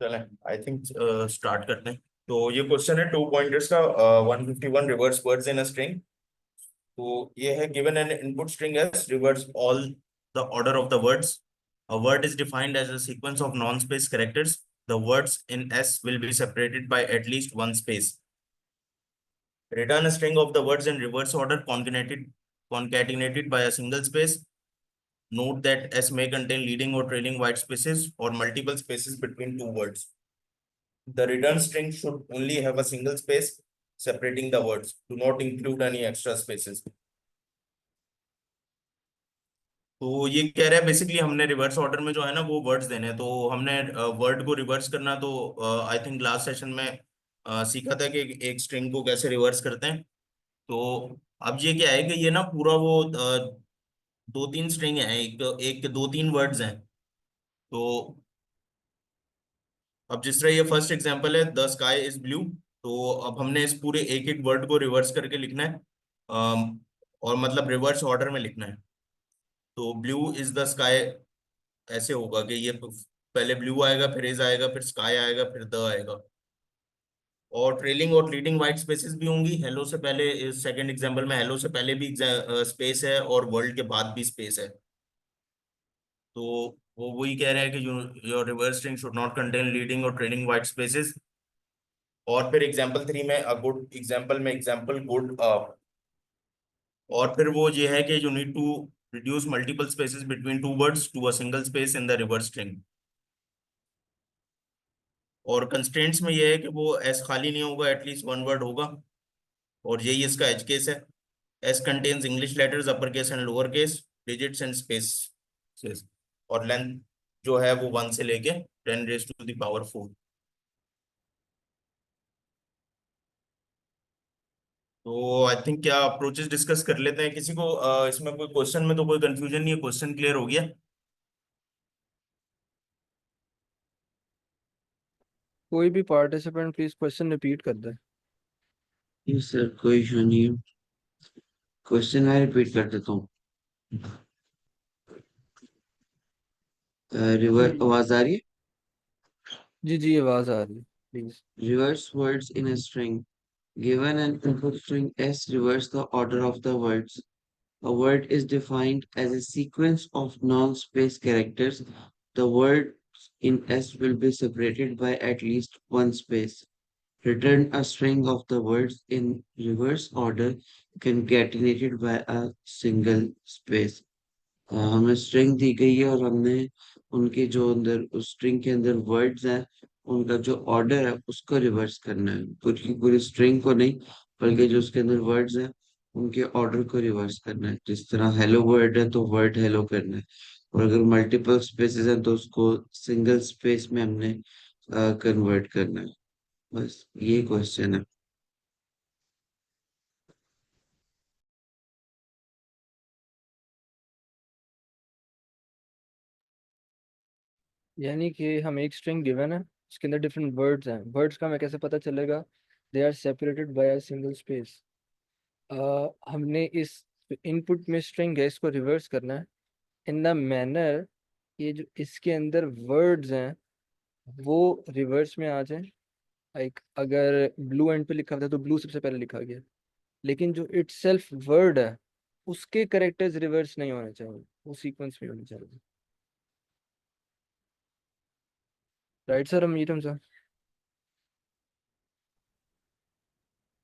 चलें, I think start करते हैं। तो ये क्वेश्चन है 2 पॉइंटर्स का। 151 reverse words in a string. तो ये है, given an input string S reverse all the order of the words. A word is defined as a sequence of non space characters. The words in S will be separated by at least one space. Return a string of the words in reverse order concatenated by a single space. Note that S may contain leading or trailing white spaces or multiple spaces between two words. The return string should only have a single space separating the words. Do not include any extra spaces. तो ये कह रहा है basically हमने reverse order में जो है ना वो वर्ड्स देने हैं। तो हमने वर्ड को रिवर्स करना, तो आई थिंक लास्ट सेशन में सीखा था कि एक स्ट्रिंग को कैसे रिवर्स करते हैं। तो अब ये क्या है कि ये ना पूरा वो 2-3 स्ट्रिंग है, एक एक 2-3 वर्ड्स हैं। तो अब जिस तरह ये फर्स्ट एग्जांपल है, द स्काई इज ब्लू। तो अब हमने इस पूरे एक एक वर्ड को रिवर्स करके लिखना है। और मतलब रिवर्स ऑर्डर में लिखना है। तो ब्लू इज द स्काई ऐसे होगा कि ये पहले ब्लू आएगा, फिर इज आएगा, फिर स्काई आएगा, फिर द आएगा। और ट्रेलिंग और लीडिंग व्हाइट स्पेसेस भी होंगी। हेलो से पहले, सेकंड एग्जांपल में हेलो से पहले भी स्पेस है और वर्ल्ड के बाद भी स्पेस है। तो वो वही कह रहा है कि your reverse string should not contain leading और ट्रेलिंग व्हाइट स्पेसेस। और फिर एग्जांपल 3 में अ गुड एग्जांपल में एग्जांपल गुड और फिर वो ये है कि you need to reduce multiple spaces between two words to a single space in the reverse string. और कंस्ट्रेंट्स में ये है कि वो एस खाली नहीं होगा, एटलीस्ट वन वर्ड होगा। और यही इसका एज केस है। S contains English letters upper case and lower case, digits and space. और लेंथ जो है वो 1 से लेके 10⁻⁴। तो आई थिंक क्या अप्रोचेस डिस्कस कर लेते हैं। किसी को इसमें कोई क्वेश्चन में तो कोई कंफ्यूजन नहीं है? क्वेश्चन क्लियर हो गया? कोई भी पार्टिसिपेंट प्लीज क्वेश्चन रिपीट कर दे। जी सर, कोई इशू नहीं है। क्वेश्चन मैं रिपीट कर देता हूँ। रिवर जी आवाज आ रही है? जी जी, आवाज आ रही है, please. Reverse words in a string. Given an input string S, reverse the order of the words. A word is defined as a sequence of non-space characters. The words in S will be separated by at least one space. Return a string of the words in reverse order concatenated by a single space. हमें string दी गई है और हमने उनके जो अंदर उस string के अंदर वर्ड्स हैं उनका जो ऑर्डर है उसको रिवर्स करना है। पूरी पूरी स्ट्रिंग को नहीं, बल्कि जो उसके अंदर वर्ड्स हैं उनके ऑर्डर को रिवर्स करना है। जिस तरह हेलो वर्ड है तो वर्ड हेलो करना है, और अगर मल्टीपल स्पेसेस हैं तो उसको सिंगल स्पेस में हमने कन्वर्ट करना है। बस ये क्वेश्चन है। यानी कि हम एक स्ट्रिंग गिवन है, उसके अंदर डिफरेंट वर्ड्स हैं। वर्ड्स का हमें कैसे पता चलेगा? They are separated by a single space. हमने इस इनपुट में स्ट्रिंग है, इसको रिवर्स करना है इन द मैनर ये जो इसके अंदर वर्ड्स हैं वो रिवर्स में आ जाए। लाइक अगर ब्लू एंड पे लिखा था तो ब्लू सबसे पहले लिखा गया, लेकिन जो इट सेल्फ वर्ड है उसके करेक्टर्स रिवर्स नहीं होने चाहिए, वो सीक्वेंस में होने चाहिए। राइट सर, अमीरम सर?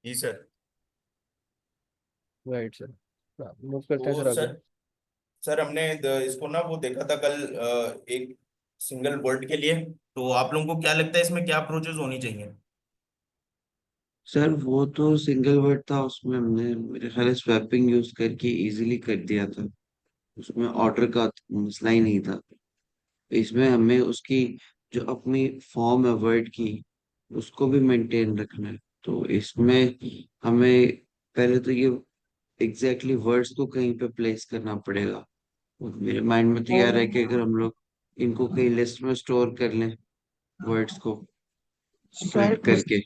जी सर। Right sir. मूव करते हैं तो सर आगे। सर, हमने इसको ना वो देखा था कल, एक सिंगल वर्ड के लिए। तो आप लोगों को क्या लगता है इसमें क्या अप्रोचेस होनी चाहिए? सर वो तो सिंगल वर्ड था, उसमें हमने मेरे ख्याल स्वैपिंग यूज करके इजीली कर दिया था। उसमें ऑर्डर का मसला ही नहीं था। इसमें हमें उसकी जो अपनी फॉर्म है वर्ड की उसको भी मेंटेन रखना है। तो इसमें हमें पहले तो ये एग्जैक्टली वर्ड्स को कहीं पे प्लेस करना पड़ेगा। और मेरे माइंड में तो यार है कि अगर हम लोग इनको कहीं लिस्ट में स्टोर कर लें वर्ड्स को सर स्प्लिट इस करके।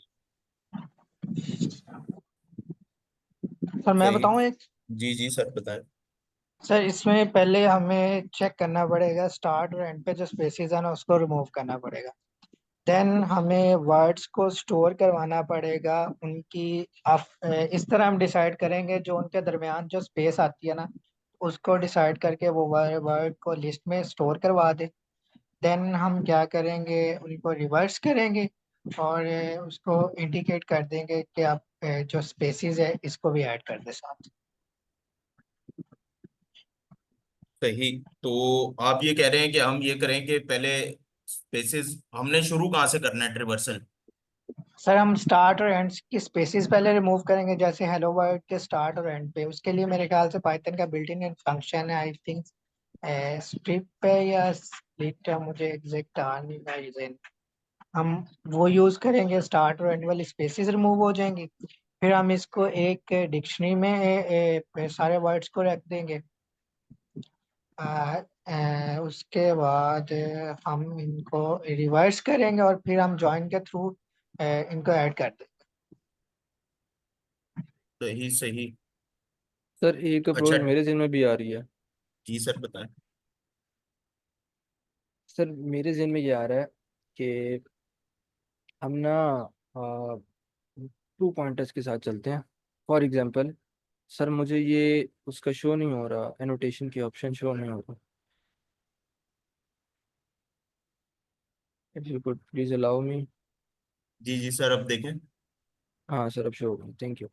सर मैं सही। बताऊं एक। जी जी सर, बताएं। सर इसमें पहले हमें चेक करना पड़ेगा, स्टार्ट और एंड पे जो स्पेसेस है ना उसको रिमूव करना पड़ेगा। देन हमें वर्ड्स को स्टोर करवाना पड़ेगा उनकी। इस तरह हम डिसाइड करेंगे, जो उनके दरमियान जो स्पेस आती है ना, उसको डिसाइड करके वो वर्ड को लिस्ट में स्टोर करवा दे। देन हम क्या करेंगे, उनको रिवर्स करेंगे और उसको इंडिकेट कर देंगे कि आप जो स्पेसिस है इसको भी ऐड कर दे साथ। सही। तो आप ये कह रहे हैं कि हम ये करें कि पहले स्पेसिस हमने शुरू कहाँ से करना है ट्रिवर्सल? सर हम स्टार्ट और एंड की स्पेसिस पहले रिमूव करेंगे, जैसे हेलो वर्ड के स्टार्ट और एंड पे। उसके लिए मेरे ख्याल से पाइथन का बिल्ट इन फंक्शन है, आई थिंक स्ट्रिप पे या स्प्लिट है, मुझे एग्जैक्ट आ नहीं रहा है। हम वो यूज करेंगे, स्टार्ट और एंड वाली स्पेसिस रिमूव हो जाएंगी। फिर हम इसको एक डिक्शनरी में सारे वर्ड्स को रख देंगे। उसके बाद हम इनको रिवर्स करेंगे और फिर हम जॉइन के थ्रू इनको ऐड कर देंगे। सही सही। सर एक अच्छा। अप्रोच मेरे जहन में भी आ रही है। जी सर बताएं। सर मेरे जहन में ये आ रहा है कि हम ना टू पॉइंटर्स के साथ चलते हैं। फॉर एग्जांपल सर मुझे ये उसका शो नहीं हो रहा, एनोटेशन की ऑप्शन शो नहीं हो रहा। If you could please allow me. जी जी सर, अब देखें। हाँ सर अब शो हो गया, थैंक यू।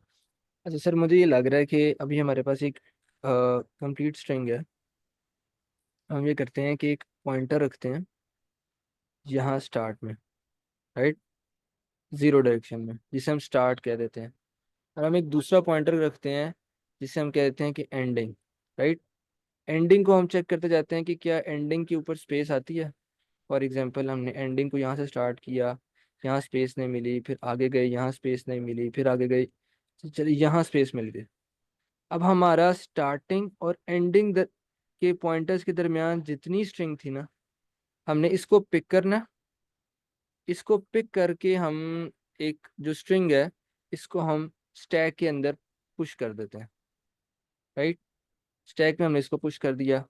अच्छा सर मुझे ये लग रहा है कि अभी हमारे पास एक कंप्लीट स्ट्रिंग है। हम ये करते हैं कि एक पॉइंटर रखते हैं यहाँ स्टार्ट में, राइट, जीरो डायरेक्शन में, जिसे हम स्टार्ट कह देते हैं। और हम एक दूसरा पॉइंटर रखते हैं जिसे हम कह देते हैं कि एंडिंग, राइट। एंडिंग को हम चेक करते जाते हैं कि क्या एंडिंग के ऊपर स्पेस आती है। फॉर एग्जांपल हमने एंडिंग को यहाँ से स्टार्ट किया, यहाँ स्पेस नहीं मिली, फिर आगे गए यहाँ स्पेस नहीं मिली, फिर आगे गए, चलिए यहाँ स्पेस मिल गई। अब हमारा स्टार्टिंग और एंडिंग के पॉइंटर्स के दरमियान जितनी स्ट्रिंग थी ना, हमने इसको पिक करना। इसको पिक करके हम एक जो स्ट्रिंग है इसको हम स्टैक के अंदर पुश कर देते हैं, राइट। स्टैक में हमने इसको पुश कर दिया।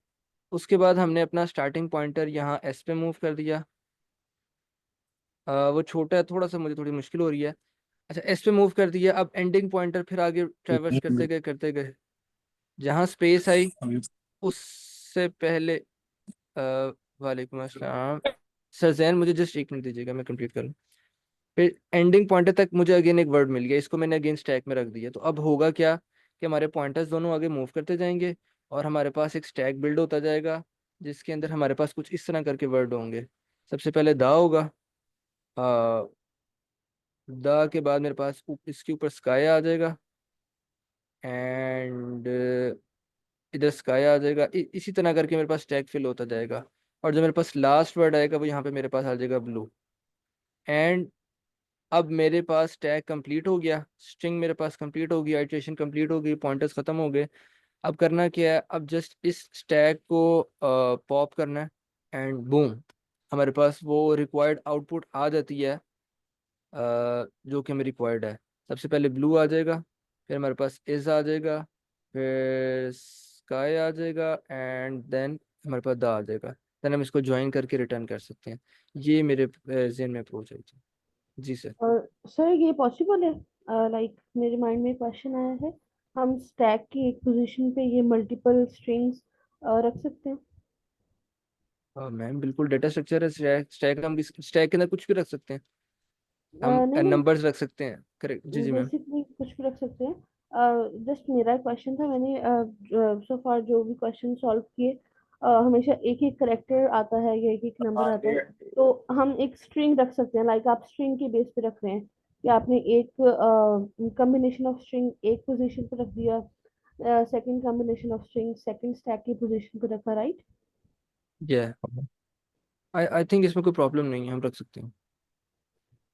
उसके बाद हमने अपना स्टार्टिंग पॉइंटर यहाँ एस पे मूव कर दिया। वो छोटा है थोड़ा सा, मुझे थोड़ी मुश्किल हो रही है। अच्छा एस पे मूव कर दिया। अब एंडिंग पॉइंटर फिर आगे ट्रैवर्स करते गए, जहाँ स्पेस आई उससे पहले वालेकुम अस्सलाम। सर जैन मुझे जस्ट एक मिनट दीजिएगा, मैं कंप्लीट करूँ। फिर एंडिंग पॉइंटर तक मुझे अगेन एक वर्ड मिल गया, इसको मैंने अगेन स्टैक में रख दिया। तो अब होगा क्या कि हमारे पॉइंटर्स दोनों आगे मूव करते जाएंगे और हमारे पास एक स्टैक बिल्ड होता जाएगा जिसके अंदर हमारे पास कुछ इस तरह करके वर्ड होंगे। सबसे पहले दा होगा, दा के बाद मेरे पास इसके ऊपर स्काई आ जाएगा, एंड इधर स्काई आ जाएगा। इसी तरह करके मेरे पास स्टैक फिल होता जाएगा। और जो मेरे पास लास्ट वर्ड आएगा वो यहाँ पे मेरे पास आ जाएगा ब्लू। एंड अब मेरे पास टैग कंप्लीट हो गया, स्ट्रिंग मेरे पास कंप्लीट हो गई, आइटरेशन कंप्लीट हो गई, पॉइंटर्स खत्म हो गए। अब करना क्या है, अब जस्ट इस स्टैग को पॉप करना है एंड बूम, हमारे पास वो रिक्वायर्ड आउटपुट आ जाती है जो कि हमें रिक्वायर्ड है। सबसे पहले ब्लू आ जाएगा, फिर हमारे पास इज आ जाएगा, फिर स्काई आ जाएगा, एंड देन हमारे पास दा आ जाएगा। देन हम इसको ज्वाइन करके रिटर्न कर सकते हैं। ये मेरे जहन में अप्रोच है जी। जी सर। और सर ये पॉसिबल है? लाइक मेरे माइंड में क्वेश्चन आया है, हम स्टैक की एक पोजीशन पे ये मल्टीपल स्ट्रिंग्स रख सकते हैं? मैम बिल्कुल, डेटा स्ट्रक्चर है स्टैक। स्टैक हम स्टैक के अंदर कुछ भी रख सकते हैं। हम नहीं नहीं, नंबर्स रख सकते हैं, करेक्ट। जी जी मैम। बेसिकली कुछ भी रख सकते हैं। जस्ट मेरा क्वेश्चन था, मैंने सो फार जो भी क्वेश्चन सॉल्व किए, हमेशा एक एक करेक्टर आता है या एक एक नंबर आता है। तो हम एक स्ट्रिंग रख सकते हैं, लाइक आप स्ट्रिंग के बेस पे रख रहे हैं कि आपने एक कॉम्बिनेशन ऑफ स्ट्रिंग एक पोजीशन पे रख दिया, second combination of string second stack की पोजीशन पे रखा, राइट? ये आई थिंक इसमें कोई प्रॉब्लम नहीं है, हम रख सकते हैं।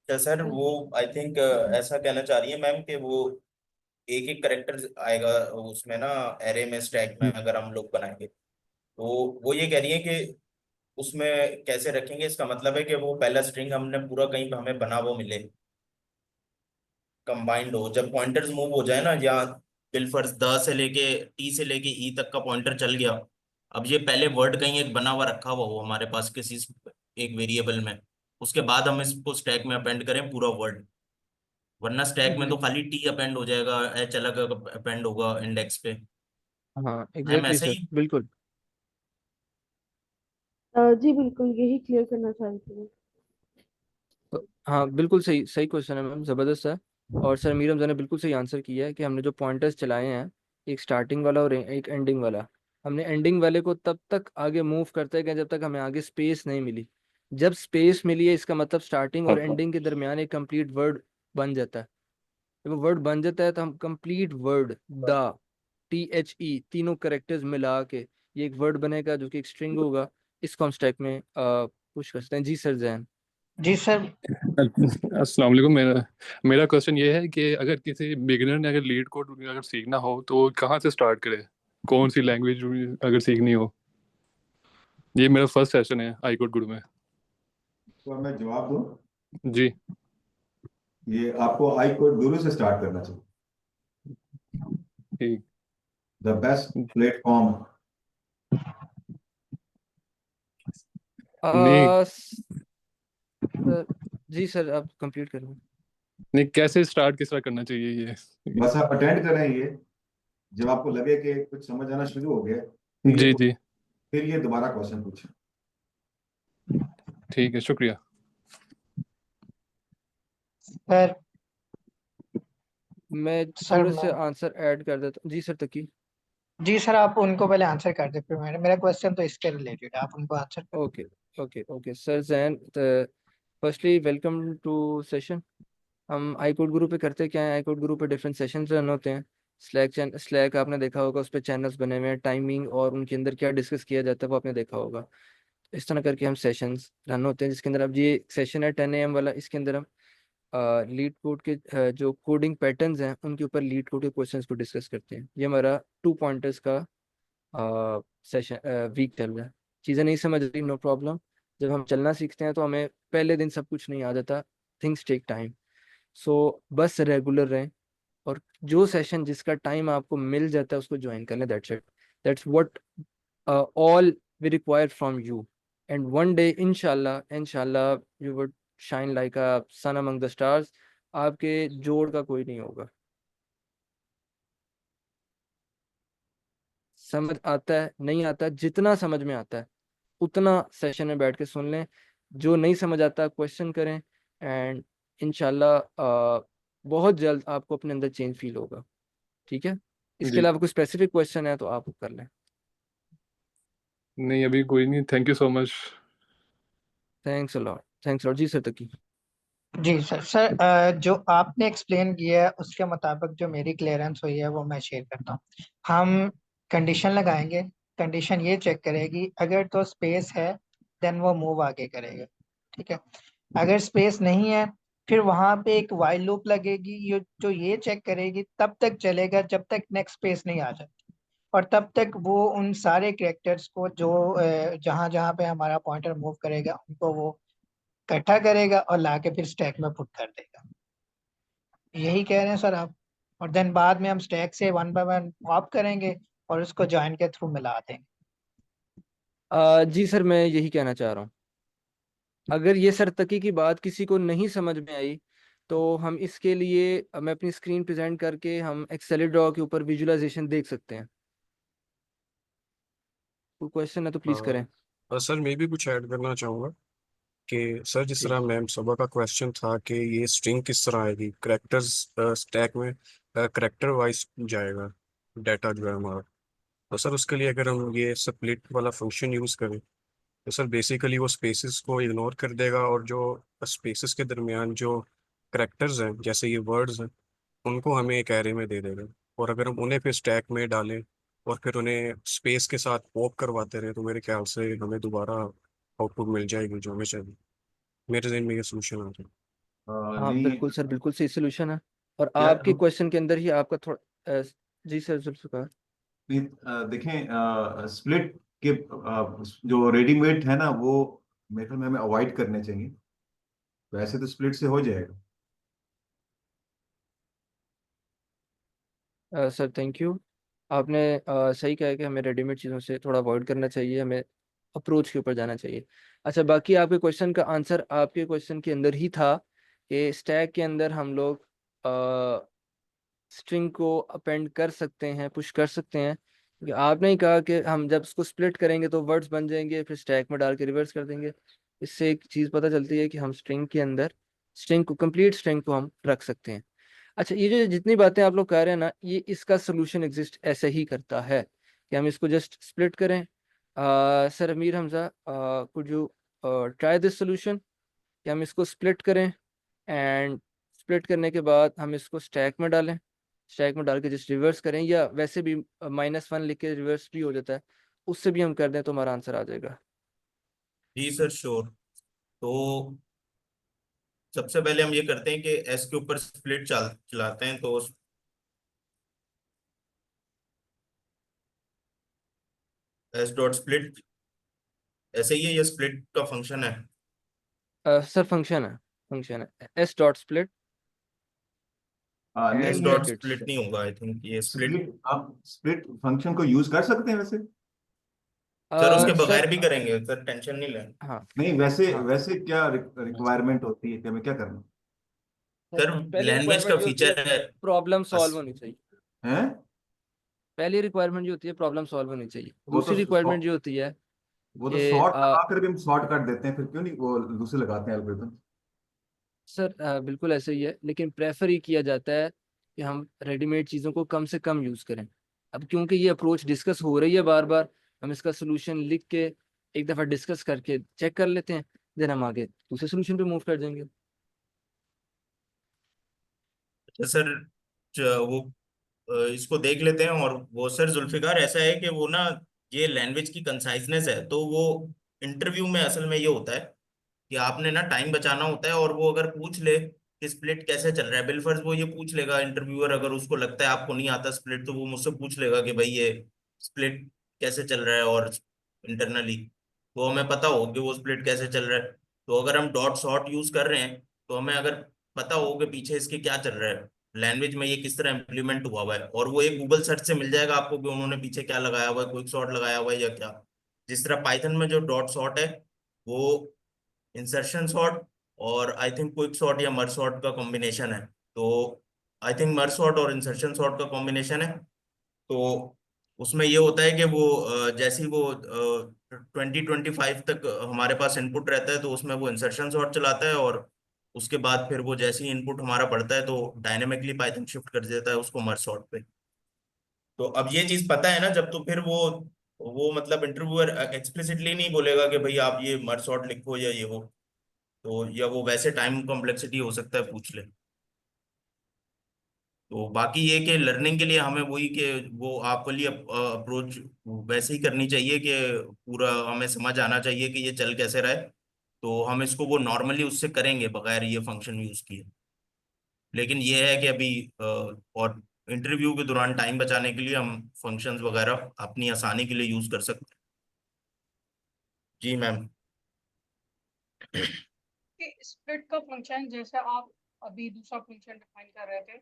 क्या सर, वो आई थिंक ऐसा कहना चाह रही है मैम कि वो एक एक करेक्टर आएगा उसमें ना, एरे में स्टैक में अगर हम लोग बनाएंगे तो वो ये कह रही है कि उसमें कैसे रखेंगे। इसका मतलब है कि वो पहला स्ट्रिंग हमने पूरा कहीं पे हमें बना वो मिले, कंबाइंड हो, जब पॉइंटर्स मूव हो जाए ना, या बिलफर्स द से लेके टी से लेके ई तक का पॉइंटर चल गया। अब ये पहले वर्ड कहीं एक बना हुआ रखा हुआ हो हमारे पास किसी एक वेरिएबल में, उसके बाद हम इसको स्टैक में अपेंड करें पूरा वर्ड। वरना स्टैक में तो जी खाली टी अपेंड हो जाएगा, एच अलग अपेंड होगा इंडेक्स पे। हाँ मैम एग्जैक्टली ऐसा सर ही। बिल्कुल। जी बिल्कुल, यही क्लियर करना चाह रही थी मैं। तो हाँ बिल्कुल सही सही क्वेश्चन है मैम, ज़बरदस्त है। और सर मीर हमजा ने बिल्कुल सही आंसर किया है कि हमने जो पॉइंटर्स चलाए हैं, एक स्टार्टिंग वाला और एक एंडिंग वाला, हमने एंडिंग वाले को तब तक आगे मूव करते गए जब तक हमें आगे स्पेस नहीं मिली। जब स्पेस मिली है इसका मतलब स्टार्टिंग और एंडिंग के दरमियान एक कंप्लीट वर्ड बन जाता है। जब वो वर्ड बन जाता है तो हम कंप्लीट वर्ड द, THE, तीनों करेक्टर्स मिला के ये एक वर्ड बनेगा जो कि एक स्ट्रिंग होगा। इसको हम स्टैक में पुश कर सकते हैं। जी सर जैन। जी सर। अस्सलाम वालेकुम। मेरा मेरा क्वेश्चन ये है कि अगर किसी बिगिनर ने अगर लीड कोड अगर सीखना हो तो कहाँ से स्टार्ट करे, कौन सी लैंग्वेज अगर सीखनी हो। ये मेरा फर्स्ट सेशन है आई कोड गुरु में। तो मैं जवाब दूं। जी ये आपको आई कोड गुरु से स्टार्ट करना चाहिए। ठीक। The best platform. नहीं सर जी सर आप कंप्लीट करें। नहीं, कैसे स्टार्ट किस तरह करना चाहिए ये। बस आप अटेंड करें ये। जब आपको लगे कि कुछ समझ आना शुरू हो गया, जी जी फिर ये दोबारा क्वेश्चन पूछें। ठीक है, शुक्रिया। सर मैं सर थोड़े से मैं आंसर ऐड कर देता हूँ। जी सर तकी। जी सर, आप उनको पहले आंसर कर दे, फिर मेरा क्वेश्चन तो इसके रिलेटेड है, आप उनको आंसर कर। Okay okay okay sir Jain, firstly welcome to session. हम आई कोड गुरु पे करते क्या है, आई कोड गुरु पे डिफरेंट सेशंस रन होते हैं। स्लैक आपने देखा होगा, उस पर चैनल्स बने हुए हैं, टाइमिंग और उनके अंदर क्या डिस्कस किया जाता है वो आपने देखा होगा। इस तरह करके हम सेशंस रन होते हैं, जिसके अंदर अब ये सेशन है 10 AM वाला, इसके अंदर हम लीड कोड के जो कोडिंग पैटर्न्स हैं उनके ऊपर लीड कोड के क्वेश्चंस को डिस्कस करते हैं। ये हमारा 2 पॉइंटर्स का सेशन वीक चल रहा है। चीज़ें नहीं समझ रही, नो प्रॉब्लम। जब हम चलना सीखते हैं तो हमें पहले दिन सब कुछ नहीं आ जाता, थिंग्स टेक टाइम। सो बस रेगुलर रहें, और जो सेशन जिसका टाइम आपको मिल जाता है उसको ज्वाइन कर लें। That's it, that's what all we require from you. And one day inshallah you would shine like a sun among the stars. आपके जोड़ का कोई नहीं होगा। समझ आता है नहीं आता, जितना समझ में आता है उतना सेशन में बैठ के सुन लें। जो नहीं समझ आता क्वेश्चन करें, एंड इंशाल्लाह बहुत जल्द आपको अपने अंदर चेंज फील होगा। ठीक है, इसके जी अलावा कोई स्पेसिफिक क्वेश्चन है तो आप कर लें। नहीं, अभी कोई नहीं। Thank you so much. Thanks lot जी सर तक। जी सर। सर जो आपने एक्सप्लेन किया है उसके मुताबिक जो मेरी क्लियरेंस हुई है वो मैं शेयर करता हूँ। हम कंडीशन लगाएंगे, कंडीशन ये चेक करेगी अगर तो स्पेस है देन वो मूव आगे करेगा। ठीक है। अगर स्पेस नहीं है फिर वहां पे एक वाइल लूप लगेगी, ये जो ये चेक करेगी तब तक चलेगा जब तक नेक्स्ट स्पेस नहीं आ जाती, और तब तक वो उन सारे कैरेक्टर्स को जो जहां जहां पे हमारा पॉइंटर मूव करेगा उनको वो इकट्ठा करेगा और लाके फिर स्टैक में पुट कर देगा। यही कह रहे हैं सर आप? और देन बाद में हम स्टैक से वन बाय वन पॉप करेंगे और उसको जॉइन के थ्रू मिला देंगे। जी सर मैं यही कहना चाह रहा हूँ। अगर ये सरतकी की बात किसी को नहीं समझ में आई तो हम इसके लिए मैं अपनी स्क्रीन प्रेजेंट करके हम एक्सेल ड्रॉ के ऊपर विजुअलाइजेशन देख सकते हैं। कोई क्वेश्चन है तो प्लीज करें। सर मैं भी कुछ ऐड करना चाहूँगा कि सर जिस जी तरह मैम सुबह का क्वेश्चन था कि ये स्ट्रिंग किस तरह आएगी, करेक्टर्स स्टैक में करेक्टर वाइज जाएगा डाटा जो है हमारा। तो सर उसके लिए अगर हम ये स्प्लिट वाला फंक्शन यूज़ करें तो सर बेसिकली वो स्पेसेस को इग्नोर कर देगा, और जो स्पेसेस के दरमियान जो करेक्टर्स हैं जैसे ये वर्ड्स हैं उनको हमें एक एरे में दे देगा। और अगर हम उन्हें फिर स्टैक में डालें और फिर उन्हें स्पेस के साथ पॉप करवाते रहे तो मेरे ख्याल से हमें दोबारा आउटपुट मिल जाएगी जो हमें चाहिए। मेरे जहन में ये सोल्यूशन आ रहा हाँ नहीं। बिल्कुल सर, बिल्कुल सही सोल्यूशन है। और यार आपके क्वेश्चन के अंदर ही आपका थोड़ा जी सर जुल्फ़िकार। देखें, स्प्लिट के जो रेडीमेड है ना वो मेरे ख्याल में हमें अवॉइड करने चाहिए। वैसे तो स्प्लिट से हो जाएगा। Sir thank you. आपने सही कहा है कि हमें रेडीमेड चीज़ों से थोड़ा अवॉइड करना चाहिए। हमें अप्रोच के ऊपर जाना चाहिए। अच्छा, बाकी आपके क्वेश्चन का आंसर आपके क्वेश्चन के अंदर ही था कि स्टैक के अंदर हम लोग स्ट्रिंग को अपेंड कर सकते हैं, पुश कर सकते हैं, क्योंकि आपने ही कहा कि हम जब इसको स्प्लिट करेंगे तो वर्ड्स बन जाएंगे, फिर स्टैक में डाल के रिवर्स कर देंगे। इससे एक चीज़ पता चलती है कि हम स्ट्रिंग के अंदर स्ट्रिंग को, कंप्लीट स्ट्रिंग को हम रख सकते हैं। अच्छा, ये जो जितनी बातें आप लोग कह रहे हैं ना, ये इसका सोल्यूशन एग्जिस्ट ऐसे ही करता है कि हम इसको जस्ट स्प्लिट करें। Sir Amir Hamza, could you try this solution कि हम इसको स्प्लिट करें एंड स्प्लिट करने के बाद हम इसको स्टैक में डालें, स्टैक में डाल के जस्ट रिवर्स करें, या वैसे भी -1 लिख के रिवर्स भी हो जाता है, उससे भी हम कर दें तो हमारा आंसर आ जाएगा। जी सर, श्योर। तो सबसे पहले हम ये करते हैं कि एस के ऊपर स्प्लिट चलाते हैं। तो एस डॉट स्प्लिट ऐसे ही है, ये स्प्लिट का फंक्शन है। सर फंक्शन है एस डॉट स्प्लिट नहीं एस एंड नहीं, डॉट ब्रैकेट्स। स्प्लिट नहीं होगा, आई थिंक ये स्प्लिट। स्प्लिट, आप स्प्लिट फंक्शन को यूज कर सकते हैं वैसे। सर उसके सर बगैर भी करेंगे सर, टेंशन नहीं लें। हाँ नहीं, वैसे हाँ वैसे क्या रिक्वायरमेंट होती है कि हमें क्या करना सर, सर पहली लैंग्वेज का रिक्वायरमेंट जो होती है फीचर है। प्रॉब्लम सॉल्व अस- होनी चाहिए। है? पहली रिक्वायरमेंट जो होती है प्रॉब्लम सॉल्व होनी चाहिए। वो तो दूसरी रिक्वायरमेंट जो होती है वो तो कि शॉर्ट लगा कर भी हम शॉर्ट कर देते हैं, फिर क्यों नहीं वो दूसरे लगाते हैं एल्गोरिथम। सर बिल्कुल ऐसे ही है, लेकिन प्रेफर ही किया जाता है कि हम रेडीमेड चीज़ों को कम से कम यूज़ करें। अब क्योंकि ये अप्रोच डिस्कस हो रही है बार बार, हम इसका सोल्यूशन लिख के एक दफ़ा डिस्कस करके चेक कर लेते हैं, देन हम आगे दूसरे सोल्यूशन पे मूव कर देंगे। तो सर वो इसको देख लेते हैं। और वो सर जुल्फिकार ऐसा है कि वो ना, ये लैंग्वेज की कंसाइजनेस है, तो वो इंटरव्यू में असल में ये होता है कि आपने ना टाइम बचाना होता है। और वो अगर पूछ ले कि स्प्लिट कैसे चल रहा है, बिलफर्ज वो ये पूछ लेगा इंटरव्यूअर, अगर उसको लगता है आपको नहीं आता स्प्लिट, तो वो मुझसे पूछ लेगा कि भाई ये स्प्लिट कैसे चल रहा है, और इंटरनली तो हमें पता हो कि वो स्प्लिट कैसे चल रहा है। तो अगर हम डॉट सॉर्ट यूज कर रहे हैं, तो हमें अगर पता हो कि पीछे इसके क्या चल रहा है, लैंग्वेज में ये किस तरह इम्प्लीमेंट हुआ है, और वो एक गूगल सर्च से मिल जाएगा आपको कि उन्होंने पीछे क्या लगाया हुआ है, क्विक सॉर्ट लगाया हुआ है या क्या। जिस तरह पाइथन में जो डॉट सॉर्ट है, वो इंसर्शन सॉर्ट और आई थिंक क्विक सॉर्ट या मर्ज सॉर्ट का कॉम्बिनेशन है। तो आई थिंक मर्ज सॉर्ट और इंसर्शन सॉर्ट का कॉम्बिनेशन है। तो उसमें ये होता है कि वो जैसे ही वो 2025 तक हमारे पास इनपुट रहता है, तो उसमें वो इंसर्शन सॉर्ट चलाता है, और उसके बाद फिर वो जैसे ही इनपुट हमारा बढ़ता है, तो डायनेमिकली पाइथन शिफ्ट कर देता है उसको मर्ज सॉर्ट पे। तो अब ये चीज पता है ना, जब तो फिर वो मतलब इंटरव्यूअर एक्सप्लिसिटली नहीं बोलेगा कि भाई आप ये मर्ज सॉर्ट लिखो या ये वो, तो या वो वैसे टाइम कॉम्प्लेक्सिटी हो सकता है पूछ ले। तो बाकी ये कि लर्निंग के लिए हमें वही कि वो आप वाली अप्रोच वैसे ही करनी चाहिए कि पूरा हमें समझ आना चाहिए कि ये चल कैसे रहा है। तो हम इसको वो नॉर्मली उससे करेंगे बगैर ये फंक्शन यूज किए। लेकिन ये है कि अभी और इंटरव्यू के दौरान टाइम बचाने के लिए हम फंक्शंस वगैरह अपनी आसानी के लिए यूज कर सकते हैं। जी मैम। कि स्प्लिट का फंक्शन जैसे आप अभी दूसरा फंक्शन डिफाइन कर रहे थे,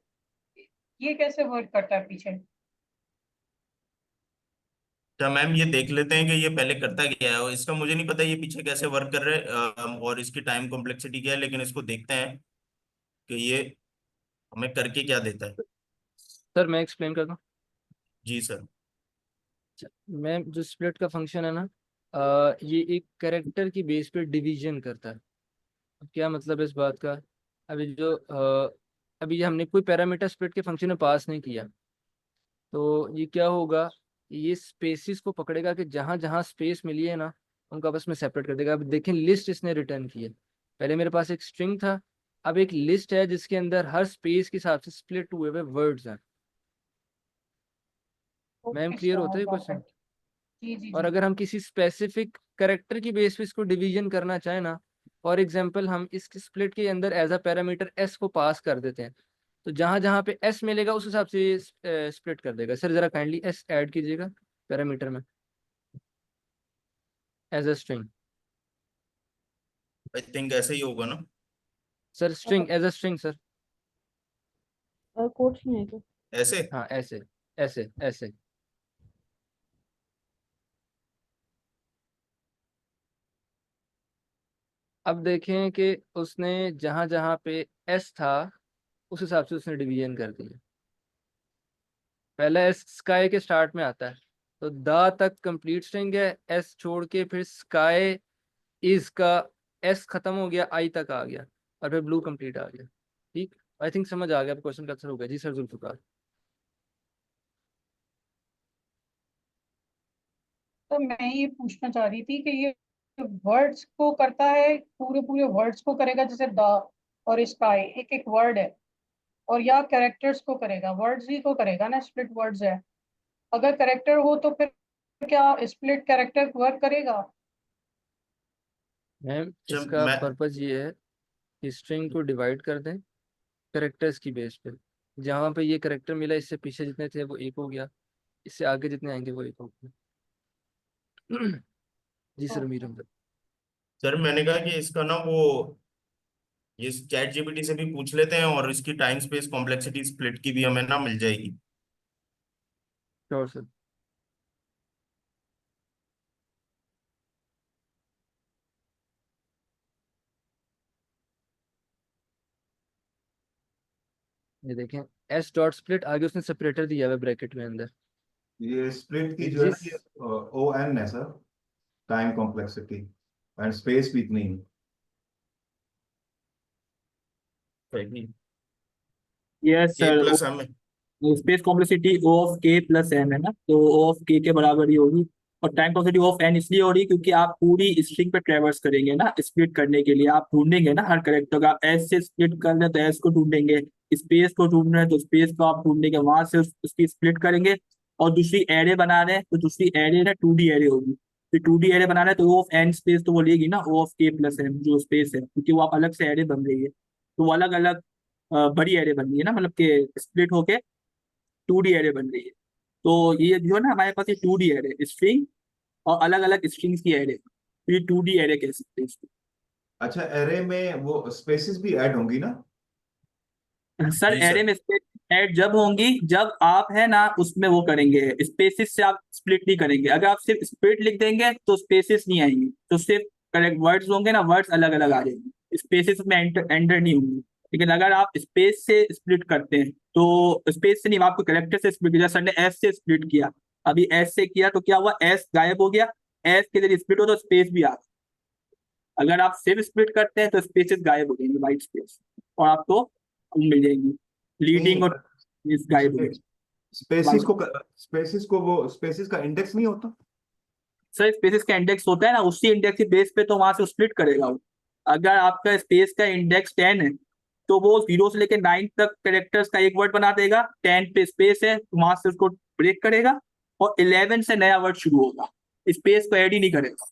ये कैसे वर्क करता है पीछे? क्या मैम, ये देख लेते हैं कि ये पहले करता क्या है, और इसका मुझे नहीं पता ये पीछे कैसे वर्क कर रहा है, और इसकी टाइम कॉम्प्लेक्सिटी क्या है, लेकिन इसको देखते हैं कि ये हमें करके क्या देता है। सर मैं एक्सप्लेन करता हूँ। जी सर। मैं जो स्प्लिट का फंक्शन है ना, ये एक कैरेक्टर की बेस पे डिवीजन करता है। अब क्या मतलब है इस बात का? अभी हमने कोई पैरामीटर स्प्लिट के फंक्शन में पास नहीं किया, तो ये क्या होगा, ये स्पेसिस को पकड़ेगा कि जहां जहां स्पेस मिली है ना, उनको आपस में सेपरेट कर देगा। अब देखें, लिस्ट इसने रिटर्न की है। पहले मेरे पास एक स्ट्रिंग था, अब एक लिस्ट है जिसके अंदर हर स्पेस के हिसाब से स्प्लिट हुए हुए वर्ड्स हैं। मैम ओके क्लियर होता सर, है गॉट क्वेश्चन? इट। जी जी और जी। अगर हम किसी स्पेसिफिक करेक्टर की बेस पे इसको डिवीजन करना चाहें ना, फॉर एग्जांपल हम इस स्प्लिट के अंदर एज अ पैरामीटर एस को पास कर देते हैं, तो जहां जहां पे एस मिलेगा उस हिसाब से स्प्लिट कर देगा। सर जरा काइंडली एस ऐड कीजिएगा पैरामीटर में as a string. I think ऐसे ही होगा ना। Sir string as a string sir. Quotes में है क्या? ऐसे। हाँ ऐसे, ऐसे ऐसे। अब देखें कि उसने जहां जहां पे एस था उस हिसाब से उसने डिवीजन कर दिया। पहला एस स्काई के स्टार्ट में आता है, तो द तक कंप्लीट स्ट्रिंग है, एस छोड़ के फिर स्काई इज का एस खत्म हो गया, आई तक आ गया, और फिर ब्लू कंप्लीट आ गया। ठीक, आई थिंक समझ आ गया, क्वेश्चन का आंसर हो गया। जी सर, जुल्फिकार। तो मैं ये पूछना चाह रही थी कि ये वर्ड्स को करता है, पूरे पूरे वर्ड्स को करेगा, जैसे द और स्काई एक एक वर्ड है, और या कैरेक्टर्स को करेगा? वर्ड्स ही को करेगा ना, स्प्लिट वर्ड्स है। अगर कैरेक्टर हो तो फिर क्या स्प्लिट कैरेक्टर वर्क करेगा? मैम जब इसका मैं पर्पज ये है कि स्ट्रिंग को डिवाइड कर दें करेक्टर्स की बेस पे। जहाँ पे ये करेक्टर मिला, इससे पीछे जितने थे वो एक हो गया, इससे आगे जितने आएंगे वो एक हो गया। जी सर, मीर अहमद। सर मैंने कहा कि इसका ना वो ये चैट जीपीटी से भी पूछ लेते हैं, और इसकी टाइम स्पेस कॉम्प्लेक्सिटी स्प्लिट की भी हमें ना मिल जाएगी। Sure sir. ये देखें, एस डॉट स्प्लिट, आगे उसने सेपरेटर दिया हुआ है ब्रैकेट में अंदर। ये स्प्लिट की ये जो है ना, जिस ये ओ एन है sir, time complexity, and space भी इतनी है। सही। यस के सर। प्लस एम है। स्पेस कॉम्प्लेक्सिटी ओ ऑफ के प्लस एम है ना, तो ओ ऑफ के बराबर ही होगी। और टाइम कॉम्प्लेक्सिटी ऑफ एन इसलिए हो रही है क्योंकि आप पूरी स्ट्रिंग पे ट्रेवर्स करेंगे ना, स्प्लिट करने के लिए आप ढूंढेंगे ना हर करेक्टर का। एस से स्प्लिट कर रहे हैं तो एस को ढूंढेंगे, स्पेस को ढूंढ रहे हैं तो स्पेस को आप ढूंढेंगे, वहां से उसकी स्प्लिट करेंगे। और दूसरी एरे बना रहे हैं तो दूसरी एरे ना 2D एरे होगी। फिर 2D एरे बना रहे हैं तो ओ ऑफ एन स्पेस तो वो लेगी ना, ओ ऑफ के प्लस एम जो स्पेस है, क्योंकि वो आप अलग से एरे बन रही है, तो वो अलग अलग बड़ी एरे बन रही है ना, मतलब कि स्प्लिट होके 2D एरे बन रही है। तो ये जो है ना हमारे पास ये 2D एरे स्ट्रिंग और अलग अलग स्ट्रिंग्स की एरे, तो ये 2D एरे कह सकते हैं इसको। अच्छा, एरे में वो स्पेसिस भी ऐड होंगी ना? सर जी एरे सर। में स्पेस ऐड जब होंगी जब आप है ना उसमें वो करेंगे, स्पेसिस से आप स्प्लिट नहीं करेंगे। अगर आप सिर्फ स्प्लिट लिख देंगे तो स्पेसिस नहीं आएंगी, तो सिर्फ करेक्ट वर्ड्स होंगे ना, वर्ड्स अलग अलग आ जाएंगे, स्पेसिस में एंटर नहीं होंगी। लेकिन अगर आप स्पेस से स्प्लिट करते हैं तो स्पेस से नहीं, आपको करेक्टर से स्प्लिट किया, सर ने एस से स्प्लिट किया, अभी एस से किया तो क्या हुआ, एस गायब हो गया, एस के जरिए स्प्लिट हो तो स्पेस भी आ गया। अगर आप सिर्फ स्प्लिट करते हैं तो स्पेसेस गायब हो जाएंगे, वाइट स्पेस, और आपको मिल जाएंगी लीडिंग, और इस गायब हो जाएगी स्पेसिस वाइट। को स्पेसिस को वो स्पेसिस का इंडेक्स नहीं होता? सर स्पेसिस का इंडेक्स होता है ना, उसी इंडेक्स के बेस पे तो वहां से स्प्लिट करेगा वो। अगर आपका स्पेस का इंडेक्स 10 है तो वो 0 से लेकर 9 तक कैरेक्टर्स का एक वर्ड बना देगा, 10 पे स्पेस है तो वहां से उसको ब्रेक करेगा, और 11 से नया वर्ड शुरू होगा, स्पेस को ऐड ही नहीं करेगा।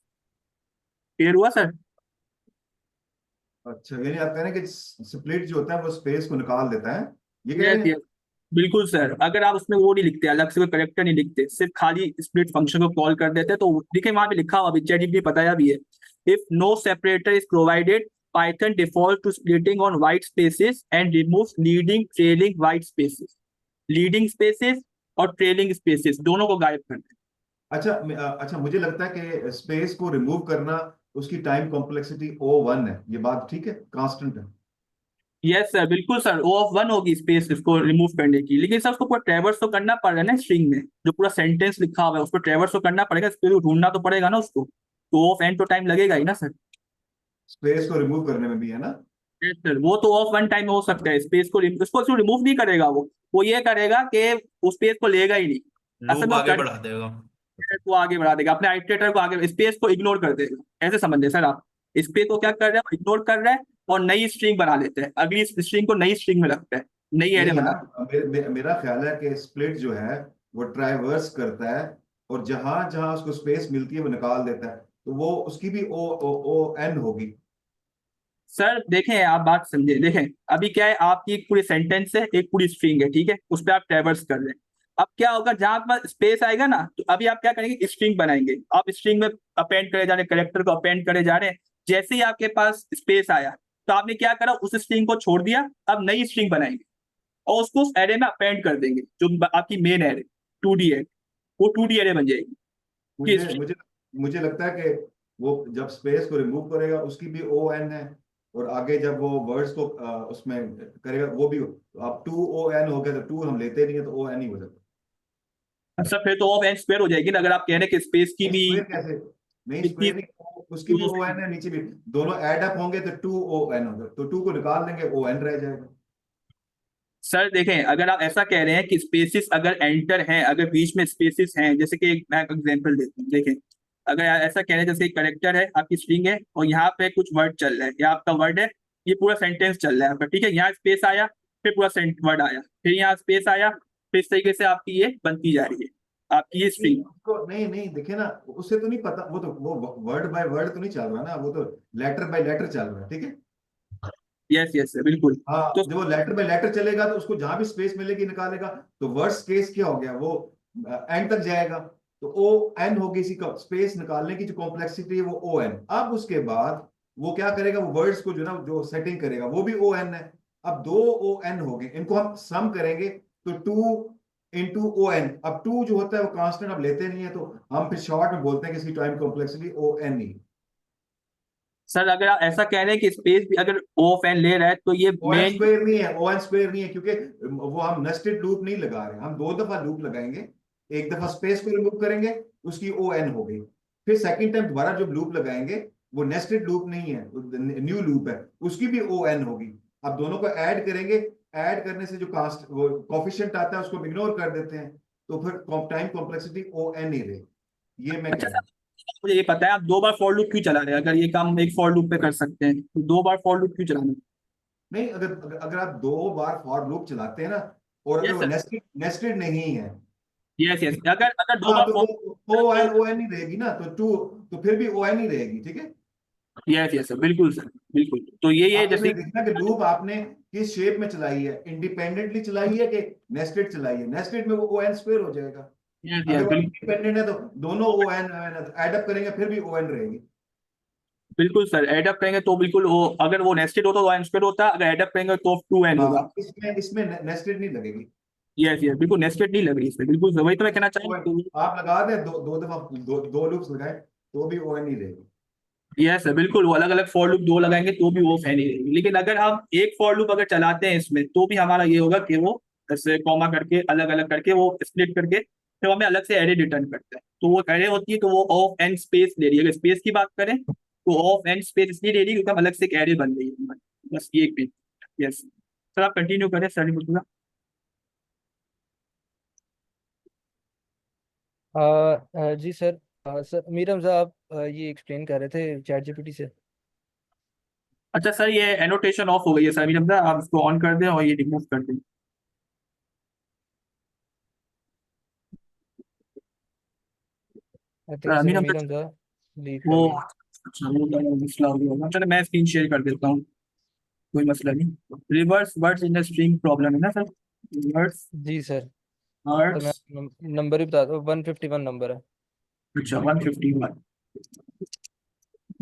क्लियर हुआ सर? अच्छा, यानी आप कह रहे हैं कि स्प्लिट जो होता है वो स्पेस को निकाल देता है, ये कह रहे यस हैं? यस, बिल्कुल सर। अगर आप उसमें वो नहीं लिखते, अलग से कोई करेक्टर नहीं लिखते, सिर्फ खाली स्प्लिट फंक्शन को कॉल कर देते, तो देखिए वहां पे लिखा हुआ भी, चैट बताया भी है, if no separator is provided Python default to splitting on white spaces and remove leading trailing white spaces. Leading spaces और ट्रेलिंग स्पेसेस दोनों को गायब कर दें। अच्छा अच्छा, मुझे लगता है कि स्पेस को रिमूव करना, उसकी टाइम कॉम्प्लेक्सिटी O1 है, ये बात ठीक है, कांस्टेंट है? यस सर, बिल्कुल सर, ओ ऑफ 1 होगी स्पेस इसको रिमूव करने की, लेकिन सर उसको पूरा ट्रेवर्स तो करना पड़ रहा है ना स्ट्रिंग में, जो पूरा सेंटेंस लिखा हुआ है उसको ट्रेवर्स तो करना पड़ेगा, स्पेस को ढूंढना तो पड़ेगा ना उसको, तो ऑफ एन तो टाइम लगेगा ही ना सर। स्पेस को रिमूव करने में भी है ना? यस सर, वो तो ऑफ 1 टाइम में हो सकता है, स्पेस को उसको रिमूव नहीं करेगा वो ये करेगा कि उस स्पेस को लेगा ही नहीं। असल लूप में वो आगे बढ़ा देगा। को आगे बढ़ा देगा, अपने आइटरेटर को आगे, स्पेस को इग्नोर कर देगा, ऐसे समझ लें सर आप। स्पेस को क्या कर रहे हैं, इग्नोर कर रहे हैं, और नई स्ट्रिंग बना लेते हैं, अगली स्ट्रिंग को नई स्ट्रिंग में रखता है, नई एरे नहीं बना। यार, मेरा ख्याल है कि स्प्लिट जो है वो ट्राइवर्स करता है, और जहां जहां उसको स्पेस मिलती है वो निकाल देता है, तो वो उसकी भी ओ एन होगी। सर देखें, आप बात समझे, देखें अभी क्या है, आपकी एक पूरी सेंटेंस है, एक पूरी स्ट्रिंग है, ठीक है, उस पर आप ट्रेवर्स कर रहे हैं। अब क्या होगा, जहां पर स्पेस आएगा ना, तो अभी आप क्या करेंगे, स्ट्रिंग बनाएंगे, आप स्ट्रिंग में अपेंड करे जा रहे हैं, करेक्टर को अपेंड करे जा रहे हैं। जैसे ही आपके पास स्पेस आया तो आपने क्या करा, उस स्ट्रिंग को छोड़ दिया, अब नई स्ट्रिंग बनाएंगे और उसको उस एरे में अपेंड कर देंगे, जो आपकी मेन एरे 2D एरे, वो 2D एरे बन जाएगी। मुझे मुझे मुझे लगता है कि वो जब स्पेस को रिमूव करेगा उसकी भी ओ एन है, और आगे जब वो वर्ड्स को उसमें करेगा वो भी। अब टू ओ एन हो गया, तो टू हम लेते नहीं है, तो ओ एन ही हो जाता अच्छा फिर तो ऑफ एन स्क्वायर हो जाएगी ना, अगर आप कह रहे हैं कि स्पेस की है। भी स्क्वायर कैसे? नहीं, कितनी स्क्वायर नहीं, उसकी भी ओ एन है, नीचे भी दोनों ऐड अप होंगे तो टू ओ एन होगा, तो टू को निकाल देंगे, ओ एन रह जाएगा। सर देखें, अगर आप ऐसा कह रहे हैं कि स्पेसिस अगर एंटर हैं, अगर बीच में स्पेसिस हैं, जैसे कि एक मैं एग्जांपल देता हूँ, देखें अगर आप ऐसा कह रहे हैं जैसे एक करेक्टर है, आपकी स्ट्रिंग है और यहाँ पे कुछ वर्ड चल रहा है, या आपका वर्ड है, ये पूरा सेंटेंस चल रहा है आपका, ठीक है, यहाँ स्पेस आया, फिर पूरा वर्ड आया, फिर यहाँ स्पेस आया, फिर इस तरीके से आपकी ये बनती जा रही है आपकी ये नहीं स्ट्रिंग। उसको नहीं नहीं देखे ना, उससे तो नहीं पता, वो तो वो वर्ड बाय वर्ड तो नहीं चल रहा ना, वो तो लेटर बाय लेटर चल रहा है, ठीक है। यस यस बिल्कुल। हाँ, तो जब वो लेटर बाय लेटर चलेगा तो उसको जहां भी स्पेस मिलेगी निकालेगा, तो वर्स्ट केस क्या हो गया, वो एंड तक जाएगा, तो ओ एन होगी, इसी का स्पेस निकालने की जो कॉम्प्लेक्सिटी है वो ओ एन। अब उसके बाद वो क्या करेगा, वो वर्ड्स को जो ना जो सेटिंग करेगा वो भी ओ एन है। अब दो ओ एन हो गए, इनको हम सम करेंगे तो टू इंटू ओ एन। अब टू जो होता है वो कांस्टेंट अब लेते नहीं है, तो हम फिर शॉर्ट में बोलते हैं कि इसकी टाइम कॉम्प्लेक्सिटी ओ एन ही। सर अगर आप ऐसा कह रहे हैं कि स्पेस भी अगर ओ ऑफ एन ले रहा है तो ये ओ एन मेन। स्क्वायर नहीं है, ओ एन स्क्वायर नहीं है, क्योंकि वो हम नेस्टेड लूप नहीं लगा रहे हैं, हम दो दफा लूप लगाएंगे। एक दफा स्पेस को रिमूव करेंगे, उसकी ओ एन हो गई, फिर सेकंड टाइम दोबारा जो लूप लगाएंगे वो नेस्टेड लूप नहीं है, न्यू लूप है, उसकी भी ओ एन होगी। अब दोनों को ऐड करेंगे, ऐड करने से जो कास्ट वो कॉफिशिएंट आता है उसको इग्नोर कर देते हैं, तो फिर टाइम कॉम्प्लेक्सिटी ओ एन ही रहेगी, ये मैं कह अच्छा रहा हूँ। सर मुझे ये पता है आप दो बार फॉर लूप क्यों चला रहे हैं, अगर ये काम एक फॉर लूप पे कर सकते हैं तो दो बार फॉर लूप क्यों चलाना है? नहीं, अगर आप दो बार फॉर लूप चलाते हैं ना, और अगर यस वो सर। नेस्टेड नेस्टेड नहीं है, यस यस अगर अगर दो हाँ, बार तो फॉर। वो ओ एन ही रहेगी ना, तो टू, तो फिर भी ओ एन ही रहेगी, ठीक है। यस यस सर बिल्कुल सर बिल्कुल, तो ये आपने जैसे। फिर देखना कि लूप आपने किस शेप में चलाई है, इंडिपेंडेंटली चलाई है कि नेस्टेड चलाई है। नेस्टेड में वो ओ एन स्क्वायर हो जाएगा, यस अगर यस वो बिल्कुल इंडिपेंडेंट है तो दोनों ओ एन ऐड अप करेंगे फिर भी ओ एन रहेगी। बिल्कुल सर, एड अप करेंगे तो बिल्कुल वो, अगर वो नेस्टेड होता तो वन स्क्वायर होता, अगर एड अप करेंगे तो टू एन होगा। हाँ, इसमें इसमें नेस्टेड नहीं लगेगी। यस यस बिल्कुल नेस्टेड नहीं लग रही इसमें, बिल्कुल सर वही तो मैं कहना ON चाहूँ। आप लगा दें, दो दफा दो लूप्स लगाए तो भी ओ एन ही रहेगी। यस सर बिल्कुल, वो अलग अलग फॉर लूप दो लगाएंगे तो भी वो फैन ही रहेगी, लेकिन अगर हम एक फॉर लूप अगर चलाते हैं इसमें तो भी हमारा ये होगा कि वो ऐसे कॉमा करके अलग अलग करके वो स्प्लिट करके फिर हमें अलग से एरे रिटर्न करता है, तो वो एरे होती है तो वो ऑफ एन स्पेस ले रही है। अगर स्पेस की बात करें तो ऑफ एन स्पेस इसलिए ले रही है क्योंकि हम अलग से एक एरे बन रही है हमारी। बस ये एक भी। यस सर आप कंटिन्यू करें सर बिल्कुल। जी सर। सर मीरम साहब, ये एक्सप्लेन कर रहे थे चैट जीपीटी से। अच्छा सर ये एनोटेशन ऑफ हो गई है सर, अभी आप इसको ऑन कर दें और ये रिमूव कर दें। आई थिंक सर अमीन हमजा मीरम साहब लीव वो, कर गए। अच्छा वो तो मसला हो गया, चलो मैं स्क्रीन शेयर कर देता हूँ, कोई मसला नहीं। Reverse words in the string problem है ना सर, रिवर्स जी सर। तो मैं वर्ड्स। नंबर ही बता दूँ, 151 नंबर है। अच्छा 151।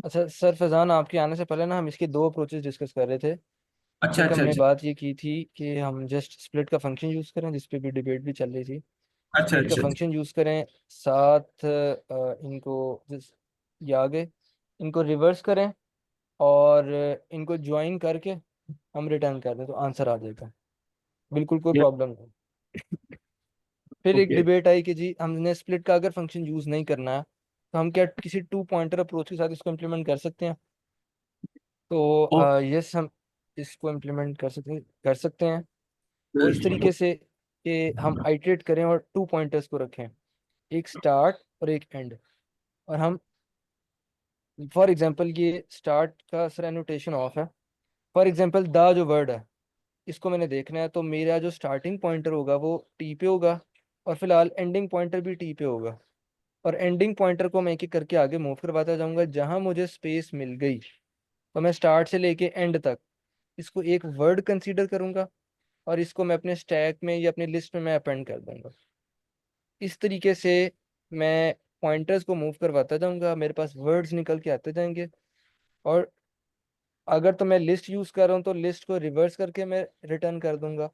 अच्छा सर, फैजान आपके आने से पहले ना हम इसके दो अप्रोचेस डिस्कस कर रहे थे। अच्छा एक अच्छा हमने अच्छा बात ये की थी कि हम जस्ट स्प्लिट का फंक्शन यूज़ करें, जिस पे भी डिबेट भी चल रही थी। अच्छा स्प्लिट का अच्छा अच्छा। फंक्शन यूज़ करें, साथ इनको जिस ये आगे इनको रिवर्स करें, और इनको ज्वाइन करके हम रिटर्न कर दें तो आंसर आ जाएगा, बिल्कुल कोई ये प्रॉब्लम नहीं। फिर एक ओके। डिबेट आई कि जी हमने स्प्लिट का अगर फंक्शन यूज़ नहीं करना है तो हम क्या किसी टू पॉइंटर अप्रोच के साथ इसको इम्प्लीमेंट कर सकते हैं? ओ तो यस, हम इसको इम्प्लीमेंट कर सकते हैं। वो इस तरीके से कि हम आइटरेट करें और टू पॉइंटर्स को रखें, एक स्टार्ट और एक एंड। और हम फॉर एग्जांपल ये स्टार्ट का सर एनोटेशन ऑफ है। फॉर एग्जांपल द जो वर्ड है, इसको मैंने देखना है, तो मेरा जो स्टार्टिंग पॉइंटर होगा वो टी पे होगा, और फिलहाल एंडिंग पॉइंटर भी टी पे होगा। और एंडिंग पॉइंटर को मैं एक एक करके आगे मूव करवाता जाऊंगा, जहां मुझे स्पेस मिल गई तो मैं स्टार्ट से लेके एंड तक इसको एक वर्ड कंसीडर करूंगा, और इसको मैं अपने स्टैक में या अपनी लिस्ट में मैं अपेंड कर दूंगा। इस तरीके से मैं पॉइंटर्स को मूव करवाता जाऊंगा, मेरे पास वर्ड्स निकल के आते जाएंगे। और अगर तो मैं लिस्ट यूज़ कर रहा हूँ तो लिस्ट को रिवर्स करके मैं रिटर्न कर दूंगा।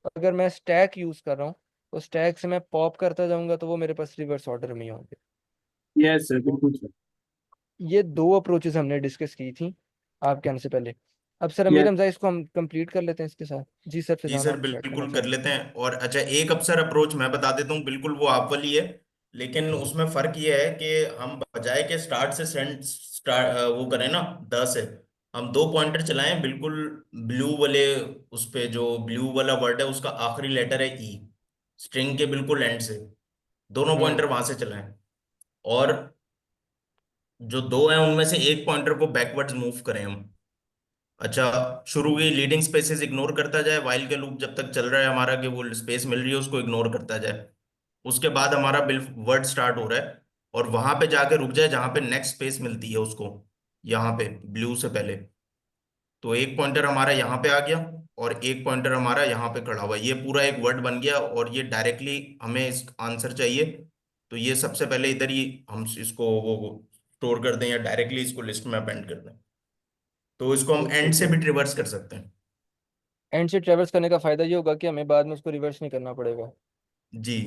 अगर मैं स्टैक यूज़ कर रहा हूँ तो स्टैक से मैं पॉप करता जाऊंगा, तो वो मेरे पास रिवर्स ऑर्डर में ही होंगे। यस सर बिल्कुल सर। ये 2 अप्रोचेस हमने डिस्कस की थी आपके आने से पहले। अब सर अमीर Yes. हमजा इसको हम कंप्लीट कर लेते हैं इसके साथ। जी सर, जी फिजान सर, आप स्टार्ट करना बिल्कुल कर चाहें। लेते हैं। और अच्छा, एक अफसर अप्रोच मैं बता देता हूँ, बिल्कुल वो आप वाली है, लेकिन उसमें फर्क ये है कि हम बजाय के स्टार्ट से स्टार्ट वो करें ना, द से, हम 2 पॉइंटर चलाएं बिल्कुल ब्लू वाले, उस पे जो ब्लू वाला वर्ड है उसका आखिरी लेटर है ई, स्ट्रिंग के बिल्कुल एंड से, दोनों पॉइंटर वहां से चलाएं। और जो 2 हैं उनमें से एक पॉइंटर को बैकवर्ड्स मूव करें हम। अच्छा, शुरू की लीडिंग स्पेसेस इग्नोर करता जाए, वाइल के लूप जब तक चल रहा है हमारा, कि वो स्पेस मिल रही है उसको इग्नोर करता जाए। उसके बाद हमारा बिल वर्ड स्टार्ट हो रहा है, और वहां पे जाके रुक जाए जहां पे नेक्स्ट स्पेस मिलती है उसको, यहाँ पे ब्लू से पहले। तो एक पॉइंटर हमारा यहाँ पे आ गया, और एक पॉइंटर हमारा यहाँ पे खड़ा हुआ है, ये पूरा एक वर्ड बन गया, और ये डायरेक्टली हमें इस आंसर चाहिए। तो ये सबसे पहले इधर ही हम इसको वो स्टोर कर दें, या डायरेक्टली इसको लिस्ट में अपेंड कर दें। तो इसको हम एंड से भी ट्रिवर्स कर सकते हैं। एंड से ट्रेवल्स करने का फायदा ये होगा कि हमें बाद में उसको रिवर्स नहीं करना पड़ेगा। जी।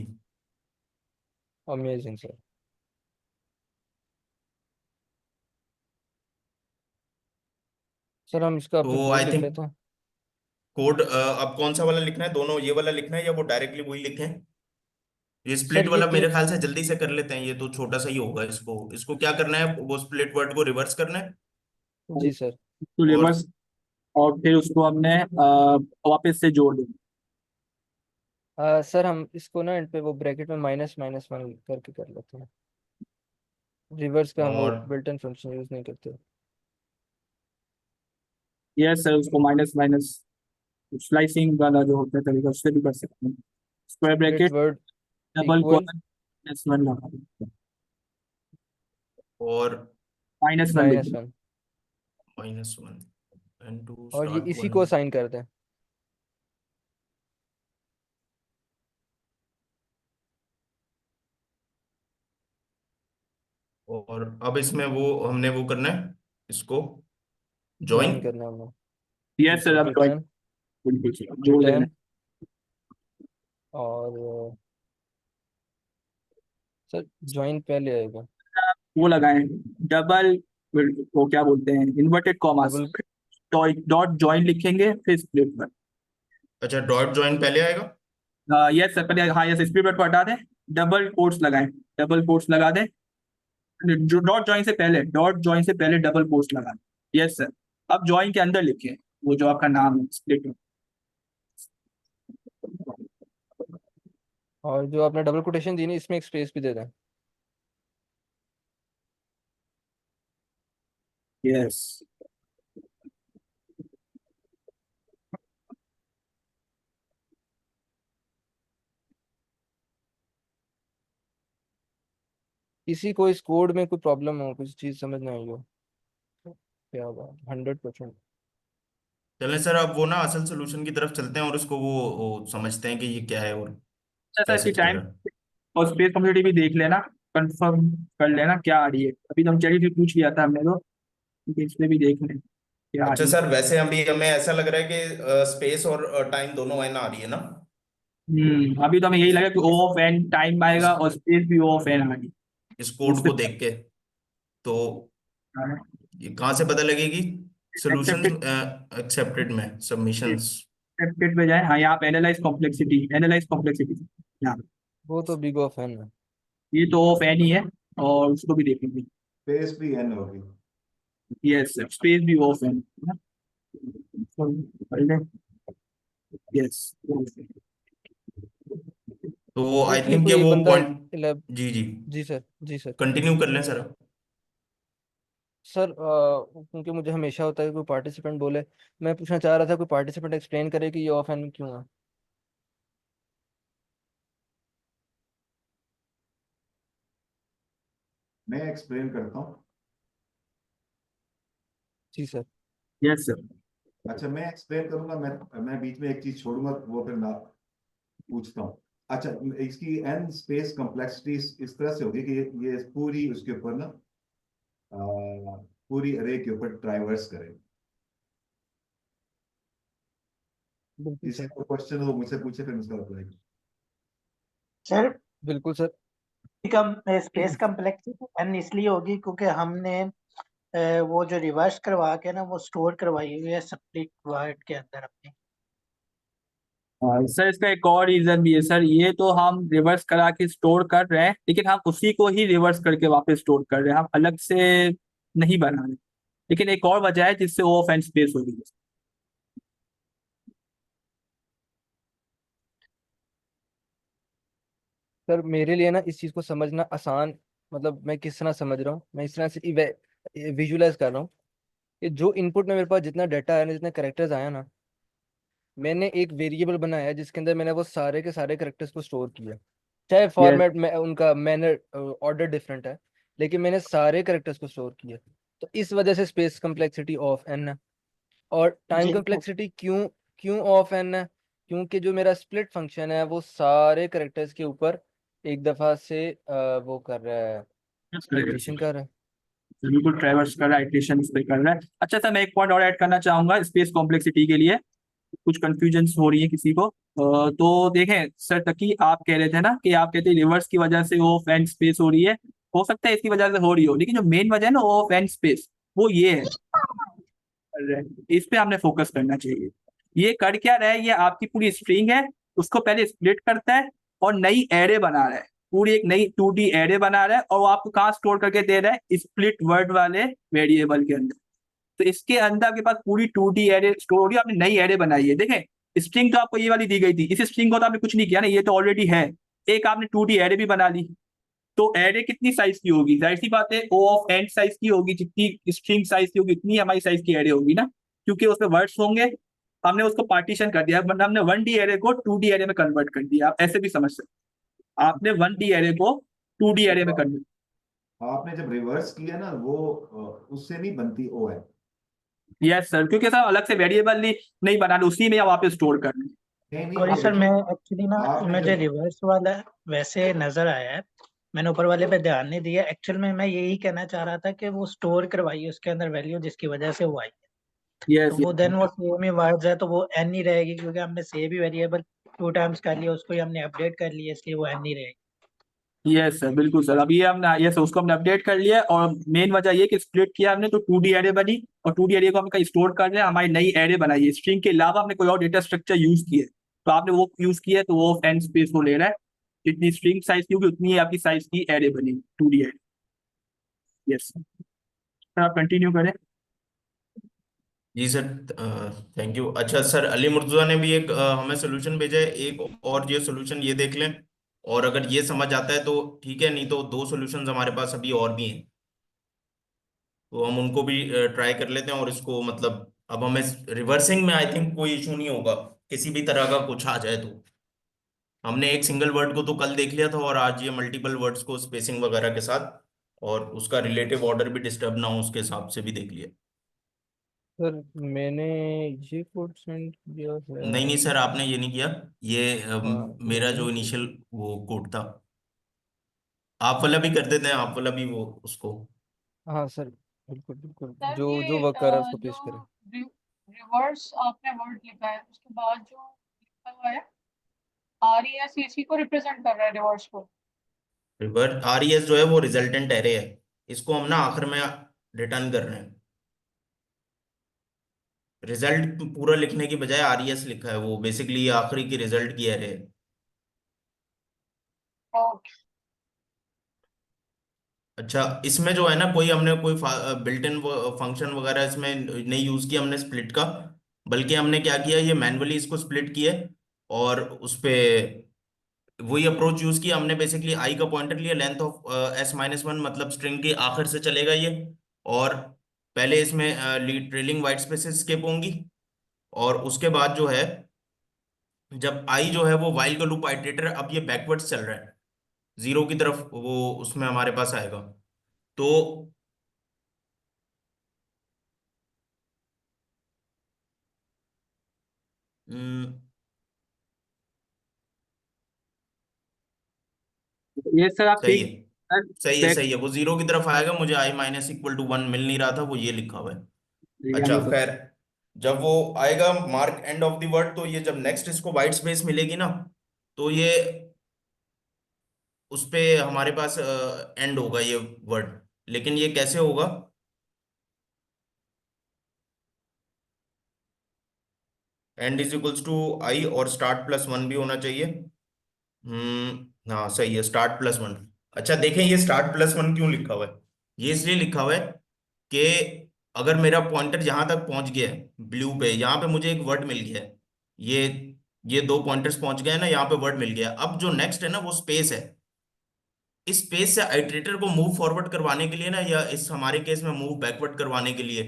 Amazing sir. सर हम इसका फिर तो कोड आई लिख थिंक लेते हैं। कोड अब कौन सा वाला लिखना है, दोनों ये वाला लिखना है या वो डायरेक्टली वही लिखें? ये सर स्प्लिट ये वाला मेरे तीन। ख्याल से जल्दी से कर लेते हैं, ये तो छोटा सा ही होगा। इसको इसको क्या करना है, वो स्प्लिट वर्ड को रिवर्स करना है। जी सर। तो और रिवर्स, और फिर उसको हमने वापस से जोड़ दें। सर हम इसको ना एंड पे वो ब्रैकेट में -1 करके कर लेते हैं। रिवर्स का हम वो और बिल्ट इन फंक्शन यूज नहीं करते। यस सर, उसको माइनस माइनस स्लाइसिंग वाला जो होता है तरीका, उससे भी कर सकते हैं। Square split bracket, word double equal colon, -1 लगा दें। और -1 लिख दें। -1, -1 एंड टू और ये स्टार्ट इसी 1। को असाइन कर दें। और अब इसमें वो हमने वो करना है, इसको ज्वाइन। ज्वाइन करना है हमें। जी यस सर, सर, अब रिटर्न बिल्कुल सर, जोड़ लेना है। रिटर्न और सर ज्वाइन पहले आएगा। वो लगाएं, डबल, वो क्या बोलते हैं, inverted commas, double. Dot join लिखेंगे फिर स्प्लिट वर्ड। अच्छा, डॉट ज्वाइन पहले आएगा। यस सर, पहले हाँ यस, स्प्लिट वर्ड को हटा दें, डबल कोट्स लगाएं, डबल कोट्स लगा दें। जो डॉट ज्वाइन से पहले डबल कोट्स लगा दें। यस सर, अब ज्वाइन के अंदर लिखें वो जो आपका नाम है स्प्लिट। और जो आपने डबल कोटेशन दी ना, इसमें एक स्पेस भी दे दें। यस किसी को इस कोड में कोई प्रॉब्लम हो, कुछ चीज़ समझ ना आई हो, क्या बात, 100%। चलें सर, अब वो ना असल सोल्यूशन की तरफ चलते हैं, और उसको वो समझते हैं कि ये क्या है और सर, इसकी कैसे चल टाइम रहा है। और स्पेस कम्युनिटी भी देख लेना, कंफर्म कर लेना क्या आ रही है। अभी तो हम चली थी, पूछ लिया था हमने तो, इसमें भी देख लें क्या आ अच्छा रही है। सर, वैसे अभी हमें ऐसा लग रहा है कि स्पेस और टाइम दोनों एन आ रही है ना। अभी तो हमें यही लगा कि ओ ऑफ एन टाइम आएगा इस और स्पेस भी ओ ऑफ एन आएगी। इस कोड उससे को देख के तो ये कहाँ से पता लगेगी? एक्सेप्टेड, सॉल्यूशंस एक्सेप्टेड में सबमिशंस। एक्सेप्टेड पे जाए। हाँ, यहाँ पे एनालाइज कॉम्प्लेक्सिटी, यहाँ पे। वो तो बिग ऑफ है ना। ये तो ऑफ एन ही है, और उसको भी देखेंगे। स्पेस भी एन होगी। यस, स्पेस भी ऑफ एन, यस। तो आई देखिए थिंक ये कोई वो बंदा पॉइंट। इलेव जी जी, जी सर, जी सर। कंटिन्यू कर लें सर। सर क्योंकि मुझे हमेशा होता है कि कोई पार्टिसिपेंट बोले, मैं पूछना चाह रहा था कोई पार्टिसिपेंट एक्सप्लेन करे कि ये ऑफ एंड क्यों है। मैं एक्सप्लेन करता हूँ। जी सर। Yes sir. अच्छा, मैं एक्सप्लेन करूंगा। मैं बीच में एक चीज छोड़ूंगा, वो फिर ना पूछता हूँ। अच्छा, इसकी एन स्पेस कॉम्प्लेक्सिटी इस तरह से होगी कि ये पूरी उसके ऊपर ना पूरी अरे के ऊपर ट्राइवर्स करे। बिल्कुल इसे सर। कोई क्वेश्चन हो मुझसे पूछे, फिर उसका रिप्लाई। सर बिल्कुल सर। कम स्पेस कम्प्लेक्सिटी एन इसलिए होगी क्योंकि हमने वो जो रिवर्स करवा के ना वो स्टोर करवाई हुई है स्प्लिट वर्ड के अंदर अपनी। सर इसका एक और रीजन भी है सर, ये तो हम रिवर्स करा के स्टोर कर रहे हैं लेकिन हम उसी को ही रिवर्स करके वापस स्टोर कर रहे हैं, हम अलग से नहीं बना रहे। लेकिन एक और वजह है जिससे वो ऑफ एंड स्पेस हो रही है। सर मेरे लिए ना इस चीज़ को समझना आसान, मतलब मैं किस तरह समझ रहा हूँ, मैं इस तरह से विजुलाइज कर रहा हूँ कि जो इनपुट में मेरे पास जितना डाटा है ना, जितने करेक्टर्स आया ना, मैंने एक वेरिएबल बनाया है जिसके अंदर मैंने वो सारे के सारे करेक्टर्स को स्टोर किया। चाहे यस फॉर्मेट में उनका मैनर ऑर्डर डिफरेंट है, लेकिन मैंने सारे करेक्टर्स को स्टोर किया। तो इस वजह से स्पेस कम्प्लेक्सिटी ऑफ एन है। और टाइम जी कम्प्लेक्सिटी क्यों क्यों ऑफ एन है? क्योंकि जो मेरा स्प्लिट फंक्शन है वो सारे करेक्टर्स के ऊपर एक दफा से वो कर रहा है, इटरेशन कर रहा है। बिल्कुल ट्रैवर्स कर रहा है, इटरेशन इस पे कर रहा है। अच्छा सर मैं एक पॉइंट और ऐड करना चाहूंगा स्पेस कॉम्प्लेक्सिटी के लिए, कुछ कंफ्यूजन हो रही है किसी को। तो देखें सर, तकी आप कह रहे थे ना कि आप कहते हैं रिवर्स की वजह से वो फैन स्पेस हो रही है, हो सकता है इसकी वजह से हो रही हो, लेकिन जो मेन वजह है ना वो फैन स्पेस, वो ये है। इस पे हमने फोकस करना चाहिए। ये कर क्या रहा है, ये आपकी पूरी स्ट्रिंग है, उसको पहले स्प्लिट करता है और नई एरे बना रहा है, पूरी एक नई 2D एरे बना रहा है, और वो आपको कहाँ स्टोर करके दे रहा है, स्प्लिट वर्ड वाले वेरिएबल के अंदर। तो इसके अंदर आपके पास पूरी 2D एरे स्टोर हो रही है, आपने नई एरे बनाई है। देखें स्ट्रिंग तो आपको ये वाली दी गई थी, इस स्ट्रिंग को तो आपने कुछ नहीं किया ना, ये तो ऑलरेडी है। एक आपने 2D एरे भी बना ली, तो एरे कितनी साइज की होगी, जाहिर सी बात है ओ ऑफ एन साइज की होगी, जितनी स्ट्रिंग साइज की होगी उतनी हमारी साइज की एरे होगी ना, क्योंकि उसमें वर्ड्स होंगे। हमने उसको पार्टीशन कर दिया, मतलब हमने 1D एरे को 2D एरे में कन्वर्ट कर दिया, आप ऐसे भी समझ सकते हैं। आपने 1D एरे को 2D एरे में कन्वर्ट। आपने जब रिवर्स किया ना वो उससे नहीं बनती ओ है। यस सर, क्योंकि सर अलग से वेरिएबल नहीं बनाना, उसी में आप वापस स्टोर करना। नहीं नहीं, सॉरी ये सर, मैं देखिए एक्चुअली ना आपने मुझे जब रिवर्स वाला वैसे नजर आया है, मैंने ऊपर वाले पे ध्यान नहीं दिया। एक्चुअल में मैं यही कहना चाह रहा था कि वो स्टोर करवाई उसके अंदर वैल्यू जिसकी वजह से वो आई है। तो यस वो देन वो सेम ही वर्ड्स है तो वो एन नहीं रहेगी, क्योंकि हमने सेम ही वेरिएबल 2 टाइम्स कर लिया, उसको ही हमने अपडेट कर लिया, इसलिए वो एन नहीं रहेगी। यस सर, बिल्कुल सर, अब ये हमने यस उसको हमने अपडेट कर लिया, और मेन वजह ये कि स्प्लिट किया हमने तो 2D एरे बनी, और 2D एरे को हम कहीं स्टोर कर रहे हैं, हमारी नई एरे बनाई है। स्ट्रिंग के अलावा हमने कोई और डेटा स्ट्रक्चर यूज किया है, तो आपने वो यूज किया है, तो वो एन स्पेस को ले रहा है। जितनी स्ट्रिंग साइज की होगी उतनी ही आपकी साइज की एरे बनेगी, 2D एरे। यस सर, आप कंटिन्यू करें। जी सर, थैंक यू। अच्छा सर, अली मुर्तजा ने भी एक हमें सोल्यूशन भेजा है, एक और ये सोल्यूशन ये देख लें, और अगर ये समझ आता है तो ठीक है, नहीं तो दो सॉल्यूशंस हमारे पास अभी और भी हैं, तो हम उनको भी ट्राई कर लेते हैं। और इसको मतलब अब हमें रिवर्सिंग में आई थिंक कोई इशू नहीं होगा, किसी भी तरह का कुछ आ जाए तो। हमने एक सिंगल वर्ड को तो कल देख लिया था, और आज ये मल्टीपल वर्ड्स को स्पेसिंग वगैरह के साथ और उसका रिलेटिव ऑर्डर भी डिस्टर्ब ना हो उसके हिसाब से भी देख लिया। सर मैंने ये कोड सेंड किया नहीं है। नहीं सर, आपने ये नहीं किया, ये हाँ ये मेरा जो सेंड किया। इनिशियल वो कोड था। आप वाला भी कर देते हैं, आप वाला भी वो उसको। हाँ सर, बिल्कुल बिल्कुल, सर जो जो ये वर्क कर रहा है उसको पेश करें। जो रिवर्स आपने वर्ड लिखा है उसके बाद जो लिखा हुआ है आर ई एस इसी को रिप्रेजेंट कर रहा है रिवर्स को। रिवर्स आरईएस जो है वो रिजल्टेंट एरे है, इसको हम ना आखिर में रिटर्न कर रहे हैं। रिजल्ट पूरा लिखने की बजाय आरईएस लिखा है, वो बेसिकली आखिरी की रिजल्ट की एरे है। ओके। अच्छा, इसमें जो है ना कोई हमने कोई बिल्ट इन फंक्शन वगैरह इसमें नहीं यूज किया हमने स्प्लिट का, बल्कि हमने क्या किया, ये मैन्युअली इसको स्प्लिट किया है, और उस पे वही अप्रोच यूज किया हमने। बेसिकली आई का पॉइंटर लिया, लेंथ ऑफ S-1, मतलब स्ट्रिंग के आखिर से चलेगा ये, और पहले इसमें ट्रेलिंग वाइट स्पेसेस स्किप होंगी, और उसके बाद जो है जब आई जो है वो वाइल का लूप आइटरेटर, अब ये बैकवर्ड्स चल रहा है जीरो की तरफ, वो उसमें हमारे पास आएगा। तो हम्म, ये सर आप सही ठीक है, सही है, बैक। सही है, वो जीरो की तरफ आएगा। मुझे I-=1 मिल नहीं रहा था, वो ये लिखा हुआ है। अच्छा ये खैर, जब वो आएगा mark end of the word, तो ये जब नेक्स्ट इसको वाइट स्पेस मिलेगी ना, तो ये उस पे हमारे पास एंड होगा ये वर्ड। लेकिन ये कैसे होगा, एंड इज इक्वल्स टू आई और स्टार्ट प्लस वन भी होना चाहिए। हाँ सही है, स्टार्ट प्लस वन। अच्छा देखें, ये स्टार्ट प्लस वन क्यों लिखा हुआ है? ये इसलिए लिखा हुआ है कि अगर मेरा पॉइंटर यहाँ तक पहुंच गया है ब्लू पे, यहाँ पे मुझे एक वर्ड मिल गया है, ये ये दो पॉइंटर्स पहुंच गए हैं ना, यहाँ पे वर्ड मिल गया। अब जो नेक्स्ट है ना वो स्पेस है। इस स्पेस से आइटरेटर को मूव फॉरवर्ड करवाने के लिए ना, या इस हमारे केस में मूव बैकवर्ड करवाने के लिए,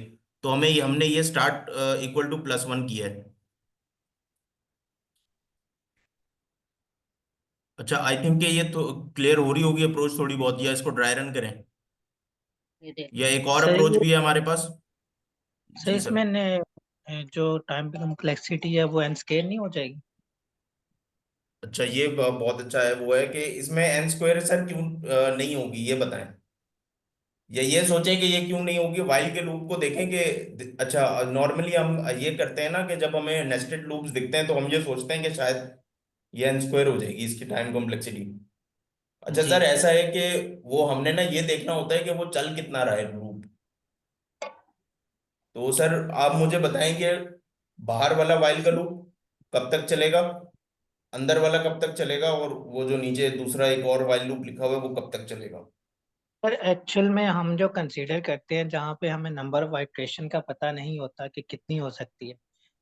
तो हमने ये start equal two plus one किया है। अच्छा आई थिंक ये तो क्लियर हो रही होगी अप्रोच थोड़ी बहुत, या इसको ड्राई रन करें, या एक और सर अप्रोच भी है हमारे पास। सर जी सर। इसमें जो टाइम की कॉम्प्लेक्सिटी है वो एन स्केयर नहीं हो जाएगी? अच्छा ये बहुत अच्छा है, वो है कि इसमें एन स्क्वायर सर क्यों नहीं होगी, ये बताएं। या ये सोचें कि ये क्यों नहीं होगी, वाइल के लूप को देखें कि अच्छा नॉर्मली हम ये करते हैं ना कि जब हमें नेस्टेड लूप्स दिखते हैं तो हम ये सोचते हैं कि शायद ये एन स्क्वायर हो जाएगी इसकी टाइम कॉम्प्लेक्सिटी। अच्छा जी सर ऐसा है कि वो हमने ना ये देखना होता है कि वो चल कितना रहा है लूप। तो सर आप मुझे बताएंगे, बाहर वाला वाइल का लूप कब तक चलेगा, अंदर वाला कब तक चलेगा, और वो जो नीचे दूसरा एक और वाइल लूप लिखा हुआ है वो कब तक चलेगा? पर एक्चुअल में हम जो कंसीडर करते हैं जहाँ पे हमें नंबर ऑफ आइट्रेशन का पता नहीं होता कि कितनी हो सकती है,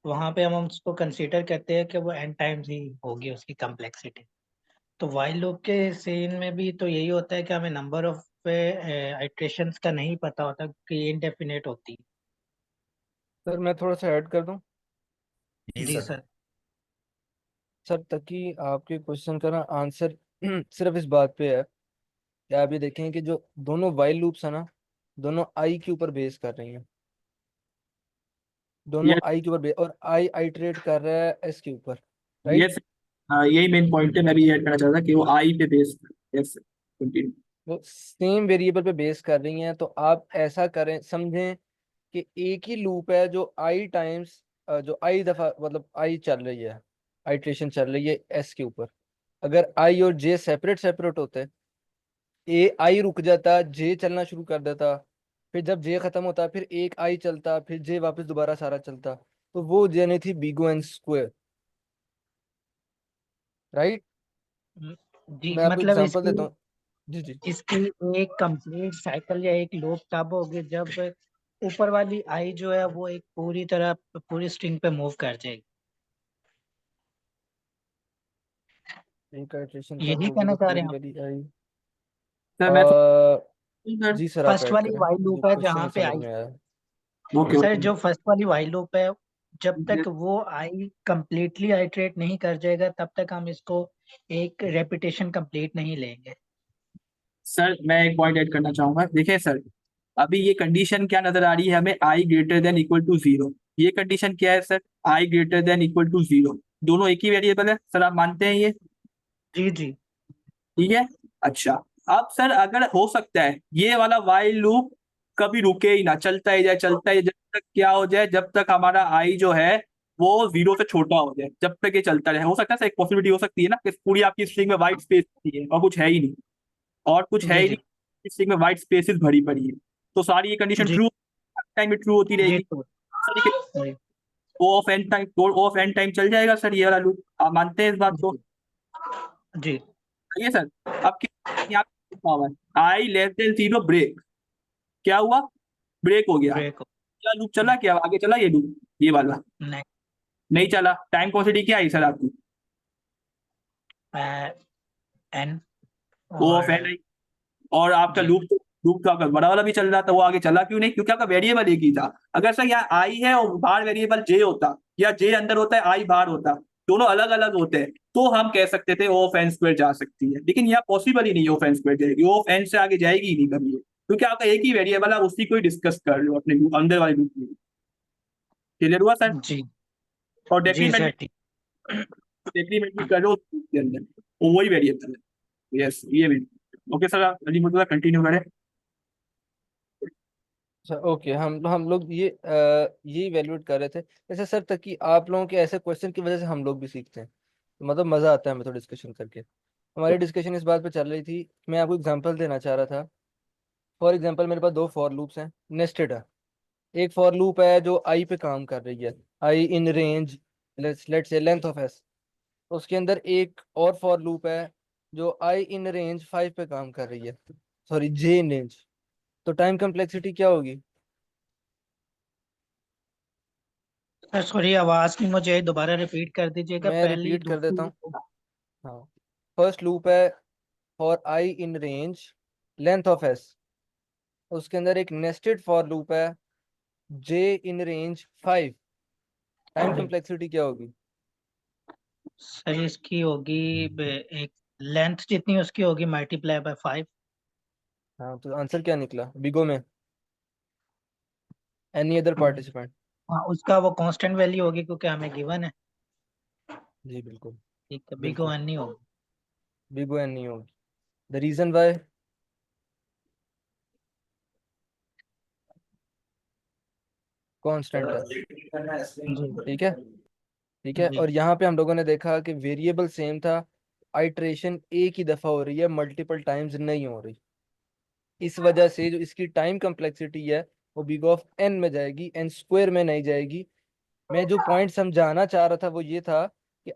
वहां पे हम उसको कंसीडर करते हैं कि वो एन टाइम्स ही होगी उसकी कम्प्लेक्सिटी। तो वाइल लूप के सीन में भी तो यही होता है कि हमें नंबर ऑफ आइट्रेशंस का नहीं पता होता कि इनडेफिनेट होती है। सर मैं थोड़ा सा ऐड कर दूं। जी जी सर। सर। सर ताकि आपके क्वेश्चन का ना आंसर सिर्फ इस बात पे है कि आप ये देखें कि जो दोनों वाइल लूप्स है ना, दोनों आई के ऊपर बेस कर रही हैं, दोनों ये आई के ऊपर और आई आइटरेट कर रहा है एस के ऊपर, ये राइट। हाँ, यही मेन पॉइंट है, मैं भी ऐड करना चाहता था कि वो आई पे बेस। Yes continue. वो सेम वेरिएबल पे बेस कर रही हैं, तो आप ऐसा करें, समझें कि एक ही लूप है जो आई टाइम्स, जो आई दफा मतलब आई चल रही है, आइट्रेशन चल रही है एस के ऊपर। अगर आई और जे सेपरेट सेपरेट होते, ए आई रुक जाता, जे चलना शुरू कर देता, फिर जब जे खत्म होता फिर एक आई चलता, फिर जे वापस दोबारा सारा चलता, तो वो जेनी थी बिगो एन स्क्वायर, राइट। जी मैं आपको मतलब एग्जांपल इसकी देता हूँ। जी जी। इसकी एक कंप्लीट साइकिल या एक लूप तब होगी जब ऊपर वाली आई जो है वो एक पूरी तरह पूरी स्ट्रिंग पे मूव कर जाएगी। एक आइट्रेशन तब यही होगी कहना जब चाह रहे पूरी हैं आप? वाली आई। सर मैं अ, सर जी सर आप फर्स्ट ऐड वाली करें, वाइल मुझे लूप है क्वेश्चन जहाँ नहीं पे समझ आई, में आया। Okay sir okay. जो फर्स्ट वाली वाइल लूप है जब तक वो आई कंप्लीटली आइट्रेट नहीं कर जाएगा तब तक हम इसको एक रेपिटेशन कंप्लीट नहीं लेंगे। सर मैं एक पॉइंट ऐड करना चाहूंगा, देखिए सर, अभी ये कंडीशन क्या नजर आ रही है हमें, i greater than equal to zero. ये कंडीशन क्या है sir, i greater than equal to zero. दोनों एक ही वेरिएबल है सर, आप मानते हैं ये? जी जी ठीक है। अच्छा, अब सर अगर हो सकता है ये वाला वाइल लूप कभी रुके ही ना, चलता ही जाए चलता ही, जब तक क्या हो जाए, जब तक हमारा आई जो है वो जीरो से छोटा हो जाए, जब तक ये चलता रहे। हो सकता है सर, एक पॉसिबिलिटी हो सकती है ना कि पूरी आपकी स्ट्रिंग में वाइट स्पेस होती है और कुछ है ही नहीं, और कुछ है जी ही जी नहीं, स्ट्रिंग में वाइट स्पेसेस भरी पड़ी है, तो सारी ये कंडीशन जी ट्रू टाइम में ट्रू होती जी रहेगी। तो सर ये जी O of n time, O of n time चल जाएगा सर ये वाला लूप, आप मानते हैं इस बात को? जी ये सर, अब यहाँ पे लिखा हुआ है आई लेस देन जीरो ब्रेक, क्या हुआ, ब्रेक हो गया। ब्रेक क्या लूप चला, क्या आगे चला ये लूप, ये वाला नहीं नहीं चला। टाइम कॉन्स्टेंट क्या आई सर आपकी, एन ओ ऑफ एन और आई, और आपका जी लूप तो आपका बड़ा वाला भी चल रहा था, वो आगे चला क्यों नहीं, क्योंकि आपका वेरिएबल एक ही था। अगर सर यहाँ आई है और बाहर वेरिएबल जे होता, या जे अंदर होता है आई बाहर होता, दोनों अलग अलग होते हैं, तो हम कह सकते थे ओ ऑफ एन स्क्वायर जा सकती है, लेकिन यहाँ पॉसिबल ही नहीं, ओ ऑफ एन स्क्वायर जाएगी, ओ ऑफ एन से आगे जाएगी ही नहीं कभी ये, क्योंकि आपका एक ही वेरिएबल है, उसी को ही डिस्कस कर रहे हो अपने अंदर वाले लूप में। क्लियर हुआ सर? जी और जी डेक्रीमेंट सर भी, ठीक। डेक्रीमेंट भी कर रहे हो उसके अंदर, वो वही वेरिएबल है। यस ये भी। ओके सर, आप अली मुझे कंटिन्यू करें। अच्छा ओके, हम लोग ये इवेल्युएट कर रहे थे जैसे सर, ताकि आप लोगों के ऐसे क्वेश्चन की वजह से हम लोग भी सीखते हैं, तो मतलब मजा आता है हमें तो डिस्कशन करके। हमारी डिस्कशन इस बात पे चल रही थी, मैं आपको एग्जांपल देना चाह रहा था। फॉर एग्जांपल मेरे पास दो फॉर लूप्स हैं, नेस्टेड है। एक फॉर लूप है जो आई पे काम कर रही है, i in range let's say length of s, उसके अंदर एक और फॉर लूप है जो आई इन रेंज 5 पे काम कर रही है, सॉरी जे इन रेंज, तो टाइम कम्प्लेक्सिटी क्या होगी? सर सॉरी, आवाज नहीं, मुझे दोबारा रिपीट कर दीजिएगा, मैं पहली रिपीट कर देता हूँ। दूसरी। हाँ, फर्स्ट लूप है for I in range length of s, उसके अंदर एक नेस्टेड फॉर लूप है जे इन रेंज 5, टाइम कम्प्लेक्सिटी क्या होगी? सर इसकी होगी एक लेंथ जितनी उसकी होगी मल्टीप्लाई बाय 5। हाँ, तो आंसर क्या निकला बिगो में? Any other participant? हाँ, उसका वो कांस्टेंट वैल्यू होगी क्योंकि हमें गिवन है। जी बिल्कुल, ठीक है, बिग बिल्कुल वन नहीं होगी। बिगो एन नहीं होगी। The reason why? कांस्टेंट है, जी ठीक है, ठीक है। जी और यहाँ पे हम लोगों ने देखा कि वेरिएबल सेम था, आइट्रेशन एक ही दफा हो रही है, मल्टीपल टाइम्स नहीं हो रही, इस वजह से जो इसकी टाइम कम्प्लेक्सिटी है वो बिग ऑफ एन में जाएगी, एन स्क्वायर में नहीं जाएगी। मैं जो पॉइंट समझाना चाह रहा था वो ये था कि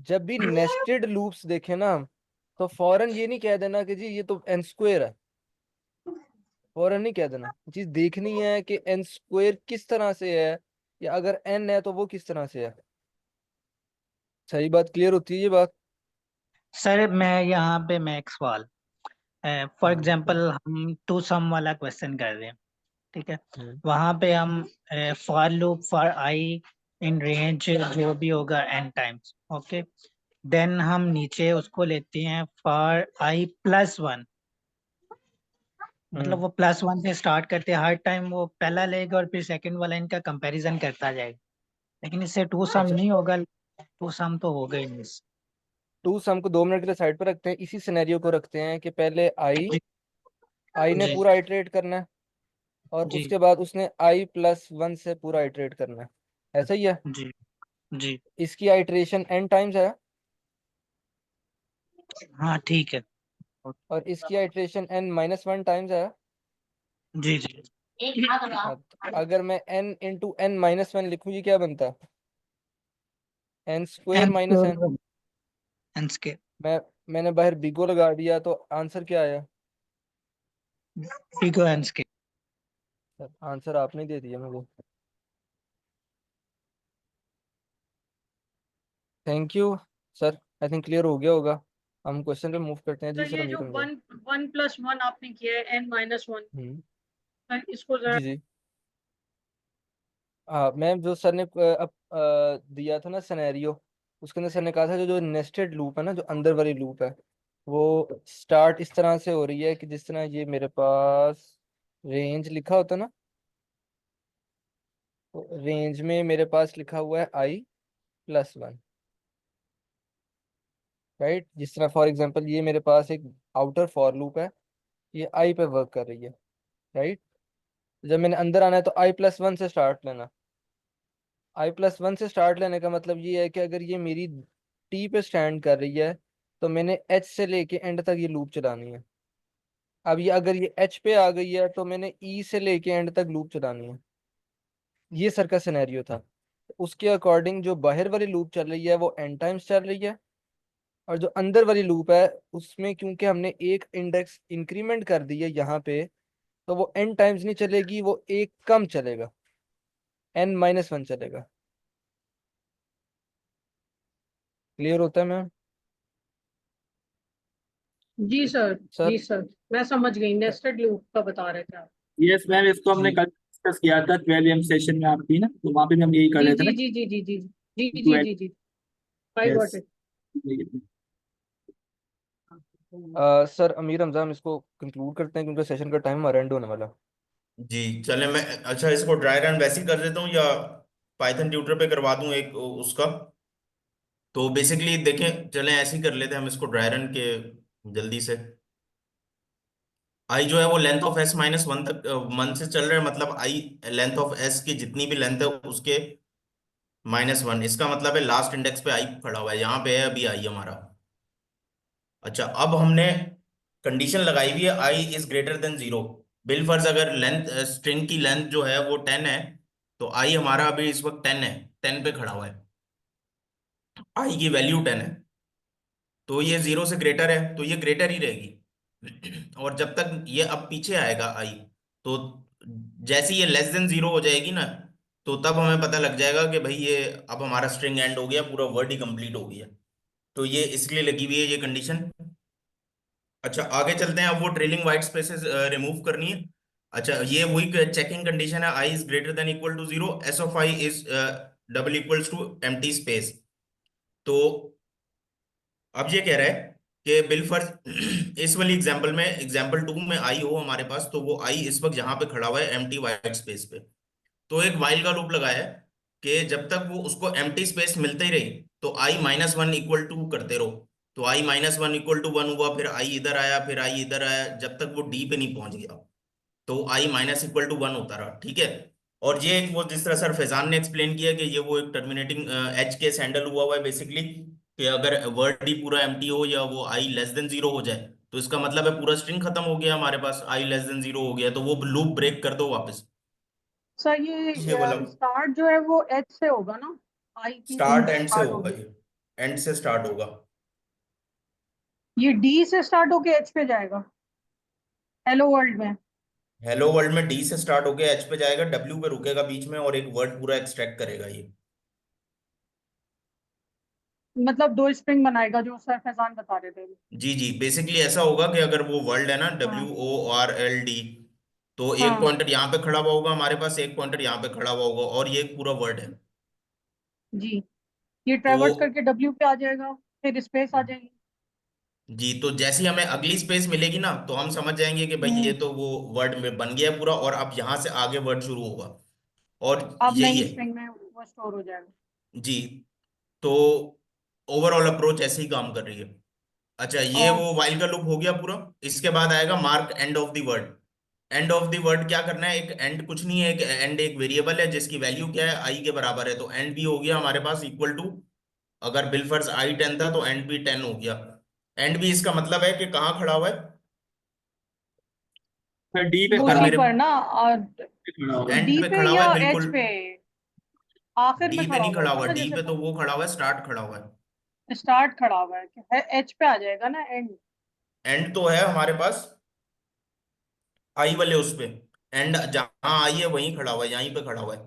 जब भी नेस्टेड लूप्स देखें ना हम, तो फौरन ये नहीं कह देना कि जी ये तो एन स्क्वायर है, फौरन नहीं कह देना, चीज देखनी है कि एन स्क्वायर किस तरह से है, या अगर एन है तो वो किस तरह से है। सही बात, क्लियर होती है ये बात? सर, मैं यहाँ पे मैक्स वाल फॉर हाँ एग्जांपल बिल्कुल। हम टू सम वाला क्वेश्चन कर रहे हैं, ठीक है। हम्म, वहां पे हम for loop for I in range जो भी होगा एन टाइम्स, ओके। देन हम नीचे उसको लेते हैं फॉर आई प्लस वन, मतलब हम्म, वो प्लस वन से स्टार्ट करते हैं, हर टाइम वो पहला लेगा और फिर सेकंड वाला इनका कंपैरिजन करता जाएगा। लेकिन इससे टू सम अच्छा, नहीं होगा, टू सम तो होगा ही नहीं इससे। टू सम को 2 मिनट के लिए साइड पर रखते हैं, इसी सिनेरियो को रखते हैं कि पहले आई, जी आई ने जी पूरा आइटरेट करना है, और जी उसके बाद उसने आई प्लस वन से पूरा आइटरेट करना है, ऐसा ही है। जी जी। इसकी आइटरेशन एन टाइम्स है, हाँ ठीक है। और इसकी iteration N minus one times है। जी जी। हाँ, तो अगर मैं N into N minus one लिखूँ, ये क्या बनता है? N square N minus N. Square, N square, मैंने बाहर बिगो लगा दिया, तो आंसर क्या आया? Big N square. Sir answer आपने दे दिया मुझे, thank you sir. I think clear हो गया होगा, हम क्वेश्चन पे मूव करते हैं। जी सर सर, ये जो Amir Hamza. One one plus one आपने किया है n-1, हम्म, सर इसको जरा जी जी। हाँ मैम, जो सर ने दिया था ना सिनेरियो, उसके अंदर सर ने कहा था जो जो नेस्टेड लूप है ना, जो अंदर वाली लूप है, वो स्टार्ट इस तरह से हो रही है कि जिस तरह ये मेरे पास रेंज लिखा होता है ना, तो रेंज में मेरे पास लिखा हुआ है आई प्लस वन, राइट। जिस तरह फॉर एग्जांपल ये मेरे पास एक आउटर फॉर लूप है, ये आई पे वर्क कर रही है, राइट। जब मैंने अंदर आना है तो आई प्लस वन से स्टार्ट लेना, आई प्लस वन से स्टार्ट लेने का मतलब ये है कि अगर ये मेरी टी पे स्टैंड कर रही है, तो मैंने एच से लेके एंड तक ये लूप चलानी है। अब ये अगर ये एच पे आ गई है, तो मैंने ई से लेके एंड तक लूप चलानी है। ये सर का सिनेरियो था। उसके अकॉर्डिंग जो बाहर वाली लूप चल रही है वो एन टाइम्स चल रही है, और जो अंदर वाली लूप है उसमें क्योंकि हमने एक इंडेक्स इंक्रीमेंट कर दी है यहाँ पे, तो वो एन टाइम्स नहीं चलेगी, वो एक कम चलेगा, एन माइनस वन चलेगा। क्लियर होता है मैम? जी सर, सर जी सर, मैं समझ गई, नेस्टेड लूप का बता रहे थे आप। यस मैम, इसको हमने जी कल डिस्कस किया था 12 AM सेशन में आपकी ना, तो वहाँ पे भी हम यही कर जी रहे थे जी ना। जी जी जी जी जी जी 12। जी जी, I got yes. It. Sir Amir Hamza, हम इसको कंक्लूड करते हैं क्योंकि सेशन का टाइम हमारा एंड होने वाला। जी चले, मैं अच्छा इसको ड्राई रन वैसे ही कर देता हूँ या पाइथन ट्यूटर पे करवा दूं एक उसका। तो बेसिकली देखें, चलें ऐसे ही कर लेते हैं हम इसको ड्राई रन के जल्दी से। आई जो है वो length of S minus one तक मन से चल रहा है, मतलब आई लेंथ ऑफ एस की जितनी भी लेंथ है उसके माइनस वन, इसका मतलब है लास्ट इंडेक्स पे आई खड़ा हुआ है, यहाँ पे है अभी आई हमारा। अच्छा, अब हमने कंडीशन लगाई हुई है i is greater than zero. बिल फर्ज अगर लेंथ स्ट्रिंग की लेंथ जो है वो 10 है, तो आई हमारा अभी इस वक्त 10 है, 10 पे खड़ा हुआ है। आई की वैल्यू 10 है, तो ये 0 से ग्रेटर है, तो ये ग्रेटर ही रहेगी। और जब तक ये अब पीछे आएगा आई, तो जैसे ये लेस देन 0 हो जाएगी ना, तो तब हमें पता लग जाएगा कि भाई ये अब हमारा स्ट्रिंग एंड हो गया, पूरा वर्ड ही कंप्लीट हो गया। तो ये इसलिए लगी हुई है ये कंडीशन। अच्छा आगे चलते हैं, अब वो ट्रेलिंग व्हाइट स्पेसेस रिमूव करनी है। अच्छा ये वही चेकिंग कंडीशन है, i is greater than equal to 0, s of i is double equals to empty space. तो अब ये कह रहा है कि बिलफर्ज इस वाली एग्जांपल में, एग्जांपल 2 में आई हो हमारे पास, तो वो आई इस वक्त यहाँ पे खड़ा हुआ है एम्प्टी वाइट स्पेस पे। तो एक वाइल का लूप लगाया है कि जब तक वो उसको एम्प्टी स्पेस मिलते ही रही, तो i minus one equal to करते रहो। तो i minus one equal to one हुआ, फिर आई इधर आया, फिर आई इधर आया, जब तक वो डी पे नहीं पहुंच गया, तो i minus equal to one होता रहा, ठीक है। और ये एक वो जिस तरह सर फैजान ने एक्सप्लेन किया कि ये वो एक टर्मिनेटिंग एच केस हैंडल हुआ हुआ है बेसिकली, कि अगर वर्ड ही पूरा एम्प्टी हो या वो आई लेस देन 0 हो जाए, तो इसका मतलब है पूरा स्ट्रिंग खत्म हो गया हमारे पास, आई लेस देन 0 हो गया, तो वो लूप ब्रेक कर दो वापस। सर ये वाला ये स्टार्ट जो है वो एच से होगा ना, आई की स्टार्ट से एंड से स्टार्ट होगा, होगी। ये एंड से स्टार्ट होगा। ये डी से स्टार्ट होके एच पे जाएगा हेलो वर्ल्ड में। हेलो वर्ल्ड में डी से स्टार्ट होके एच पे जाएगा, डब्ल्यू पे रुकेगा बीच में, और एक वर्ड पूरा एक्सट्रैक्ट करेगा ये। मतलब दो स्ट्रिंग बनाएगा जो सर फैजान बता रहे थे। जी जी, बेसिकली ऐसा होगा कि अगर वो वर्ल्ड है ना हाँ WORLD, तो एक हाँ पॉइंटर यहाँ पे खड़ा हुआ होगा हमारे पास, एक पॉइंटर यहाँ पे खड़ा हुआ होगा, और ये एक पूरा वर्ड है। जी, ये तो ट्रैवर्स करके डब्ल्यू पे आ जाएगा, फिर स्पेस आ जाएगी। जी, तो जैसे ही हमें अगली स्पेस मिलेगी ना, तो हम समझ जाएंगे कि भाई ये हम्म। तो वो वर्ड में बन गया है पूरा, और अब यहाँ से आगे वर्ड शुरू होगा, और अब यही नई है। स्ट्रिंग में वो स्टोर हो जाएगा। जी, तो ओवरऑल अप्रोच ऐसे ही काम कर रही है। अच्छा ये और वो वाइल का लूप हो गया पूरा। इसके बाद आएगा mark end of the word. End of the word क्या करना है, एक एंड कुछ नहीं है, एक एंड एक वेरिएबल है जिसकी वैल्यू क्या है, आई के बराबर है, तो एंड भी हो गया हमारे पास इक्वल टू, अगर बिलफर्स आई 10 था तो एंड भी 10 हो गया। एंड भी इसका मतलब है कि कहाँ खड़ा हुआ है, फिर डी पे खड़ा अगर उसी मेरे पर ना, और खड़ा होगा। एंड डी पे पे खड़ा हुआ या है एच बिल्कुल। पे, आखिर डी में पे खड़ा नहीं हुआ खड़ा होगा हुआ, ना, डी जैसे पे तो वो खड़ा हुआ है, स्टार्ट खड़ा हुआ है। स्टार्ट खड़ा हुआ है एच पे आ जाएगा ना एंड। एंड तो है हमारे पास आई वाले उस पे, एंड जहां आई है वहीं खड़ा हुआ है, यहीं पे खड़ा हुआ है,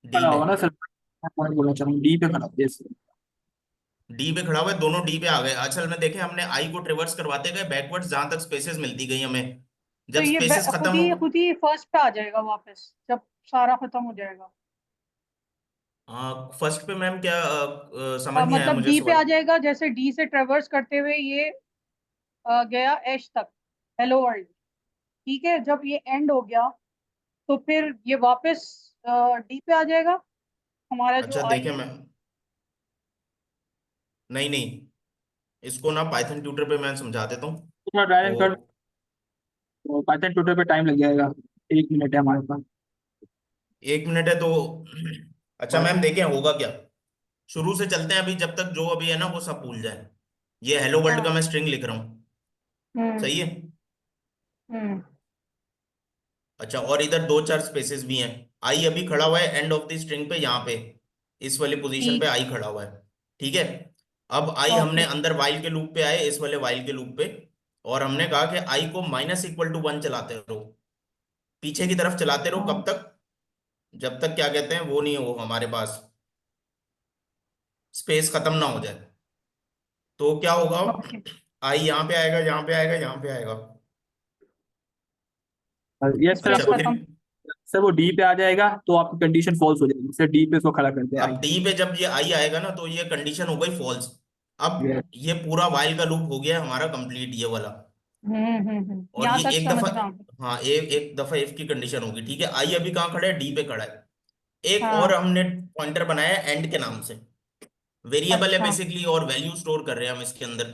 डी खड़ा पे। होगा ना सर, मैं पॉइंट बोलना चाह रहा हूँ, डी पे खड़ा होगा yes। डी पे खड़ा हुआ है, दोनों डी पे आ गए। असल में देखें, हमने आई को ट्रेवर्स करवाते गए बैकवर्ड्स जहां तक स्पेसेस मिलती गई हमें, तो जब ये स्पेसेस खत्म हो, खुद ही फर्स्ट पे आ जाएगा वापस जब सारा खत्म हो जाएगा। फर्स्ट पे मैम क्या समझ नहीं आया मतलब मुझे डी पे सवाल। आ जाएगा, जैसे डी से ट्रेवर्स करते हुए ये गया एच तक, हेलो वर्ल्ड। ठीक है, जब ये एंड हो गया तो फिर ये वापस डी पे आ जाएगा, हमारा जो अच्छा आई देखें है। मैम, नहीं नहीं, इसको ना पाइथन ट्यूटर पे मैं समझा देता हूँ। थोड़ा ड्राई रन कर, तो तो पाइथन ट्यूटर पे टाइम लग जाएगा, 1 मिनट है हमारे पास। 1 मिनट है तो अच्छा मैम देखें होगा क्या, शुरू से चलते हैं अभी, जब तक जो अभी है ना वो सब भूल जाए। ये हेलो वर्ल्ड का हाँ। मैं स्ट्रिंग लिख रहा हूँ, हम्म सही है। हम्म। अच्छा और इधर दो चार स्पेसेस भी हैं, आई अभी खड़ा हुआ है एंड ऑफ द स्ट्रिंग पे, यहाँ पे इस वाली पोजीशन पे ठीक। आई खड़ा हुआ है, ठीक है। अब आई हमने ओके। अंदर वाइल के लूप पे आए, इस वाले वाइल के लूप पे, और हमने कहा कि आई को माइनस इक्वल टू वन चलाते रहो, पीछे की तरफ चलाते रहो, हाँ। कब तक, जब तक क्या कहते हैं वो नहीं हो हमारे पास, स्पेस खत्म ना हो जाए। तो क्या होगा, ओके। आई यहाँ पे आएगा, यहाँ पे आएगा, यहाँ पे आएगा। यस सर, अच्छा स्पेस आपको फिर खत्म। सर वो डी पे आ जाएगा तो आपकी कंडीशन फॉल्स हो जाएगी, सर डी पे उसको खड़ा कर दे आई। अब डी पे जब ये आई आएगा ना, तो ये कंडीशन हो गई फॉल्स। अब Yes। ये पूरा वाइल का लूप हो गया हमारा कंप्लीट, ये वाला। और यहाँ ये तक एक समझ दफा, गया। हाँ एक दफा इफ की कंडीशन होगी, ठीक है। आई अभी कहाँ खड़ा है, डी पे खड़ा है। एक और हाँ। हमने पॉइंटर बनाया एंड के नाम से, वेरिएबल है अच्छा। बेसिकली, और वैल्यू स्टोर कर रहे हैं हम इसके अंदर।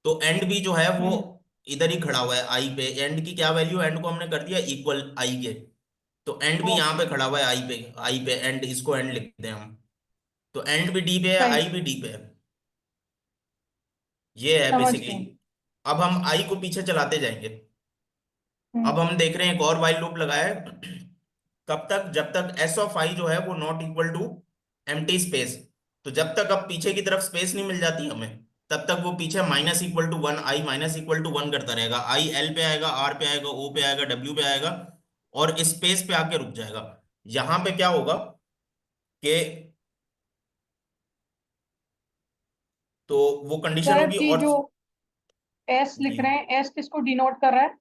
तो एंड भी जो है वो हम्म। इधर ही खड़ा हुआ है आई पे, एंड की क्या वैल्यू, एंड को हमने कर दिया इक्वल आई के, तो एंड भी यहाँ ओके। पे खड़ा हुआ है आई पे एंड, इसको एंड लिखते हैं हम। तो एंड भी डी पे है, सही। आई भी डी पे है, ये है समझ बेसिकली। गया। अब हम आई को पीछे चलाते जाएंगे। हम्म। अब हम देख रहे हैं एक और वाइल लूप लगाया है, कब तक, जब तक एस ऑफ आई जो है वो not equal to empty space. तो जब तक अब पीछे की तरफ स्पेस नहीं मिल जाती हमें, तब तक वो पीछे -1 आई -1 करता रहेगा। आई एल पे आएगा, आर पे आएगा, ओ पे आएगा, डब्ल्यू पे आएगा, और स्पेस पे आके रुक जाएगा। यहां पे क्या होगा कि तो वो कंडीशन सर होगी जी और जो एस लिख जी रहे हैं, एस किसको डिनोट कर रहा है?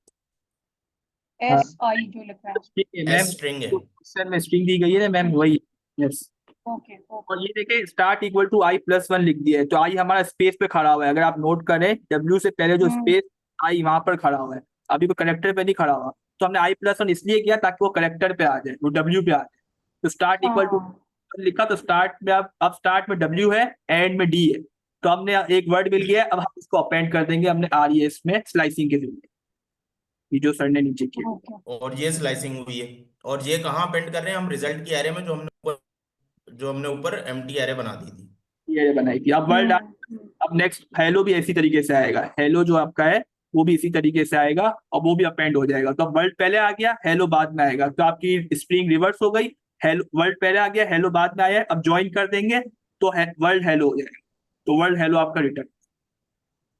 हाँ एस आई जो लिख रहे हैं। ठीक है एस मैम, स्ट्रिंग है। जो क्वेश्चन में स्ट्रिंग दी गई है ना मैम, वही। यस। ओके ओके और ये देखें, स्टार्ट इक्वल टू i+1 लिख दिया है, तो आई हमारा स्पेस पे खड़ा हुआ है। अगर आप नोट करें, डब्ल्यू से पहले जो स्पेस, आई वहां पर खड़ा हुआ है, अभी वो करेक्टर पे नहीं खड़ा हुआ। तो हमने i+1 इसलिए किया ताकि वो करेक्टर पे आ जाए, वो डब्ल्यू पे आ जाए। तो स्टार्ट इक्वल टू हाँ लिखा, तो स्टार्ट में अब स्टार्ट में डब्ल्यू है, एंड में डी है। तो हमने एक वर्ड मिल गया है, अब हम इसको अपेंड कर देंगे हमने RES में स्लाइसिंग के जरिए, ये जो सर ने नीचे किया। ओके और ये स्लाइसिंग हुई है। और ये कहाँ अपेंड कर रहे हैं हम? रिजल्ट की एरे में, जो हमने ऊपर एम्प्टी एरे बना दी थी। ये बनाई थी। अब वर्ड, अब नेक्स्ट हेलो भी इसी तरीके से आएगा। हेलो जो आपका है वो भी इसी तरीके से आएगा, और वो भी अपेंड हो जाएगा। तो अब वर्ल्ड पहले आ गया, हेलो बाद में आएगा, तो आपकी स्ट्रिंग रिवर्स हो गई। हेलो, वर्ल्ड पहले आ गया, हेलो बाद में आया, अब ज्वाइन कर देंगे तो वर्ल्ड हेलो हो जाएगा। तो वर्ल्ड हेलो आपका रिटर्न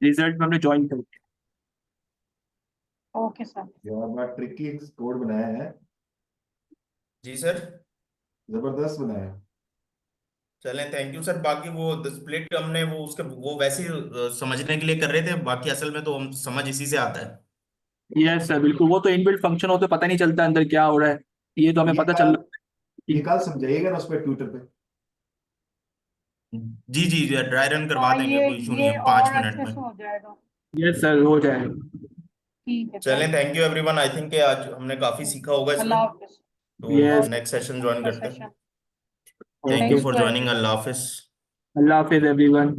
रिजल्ट में हमने ज्वाइन कर दिया। Okay sir. यार बड़ा ट्रिकी कोड बनाया है, जी सर। जबरदस्त बनाया है। चलें, थैंक यू सर। बाकी वो स्प्लिट हमने वो उसके वो वैसे ही समझने के लिए कर रहे थे, बाकी असल में तो हम समझ इसी से आता है। यस सर, बिल्कुल। वो तो इनबिल्ट फंक्शन हो तो पता नहीं चलता अंदर क्या हो रहा है, ये तो हमें ये पता चल कल रहा है ये कि कल समझाइएगा ना उस पर ट्विटर पे। जी जी जी, ड्राई रन करवा हाँ देंगे, कोई इशू नहीं ये है, 5 और मिनट अच्छे में। से हो जाएगा। यस सर, हो जाएगा। ठीक है, चलें, thank thank you everyone. I think आज हमने काफी यू। सीखा होगा इसमें। अल्लाह हाफिज। तो yes. Okay, next session join अच्छा करते हैं। Session. Thank okay. You thanks for to joining. Everyone. अल्लाह हाफिज। अल्लाह हाफिज एवरीवन।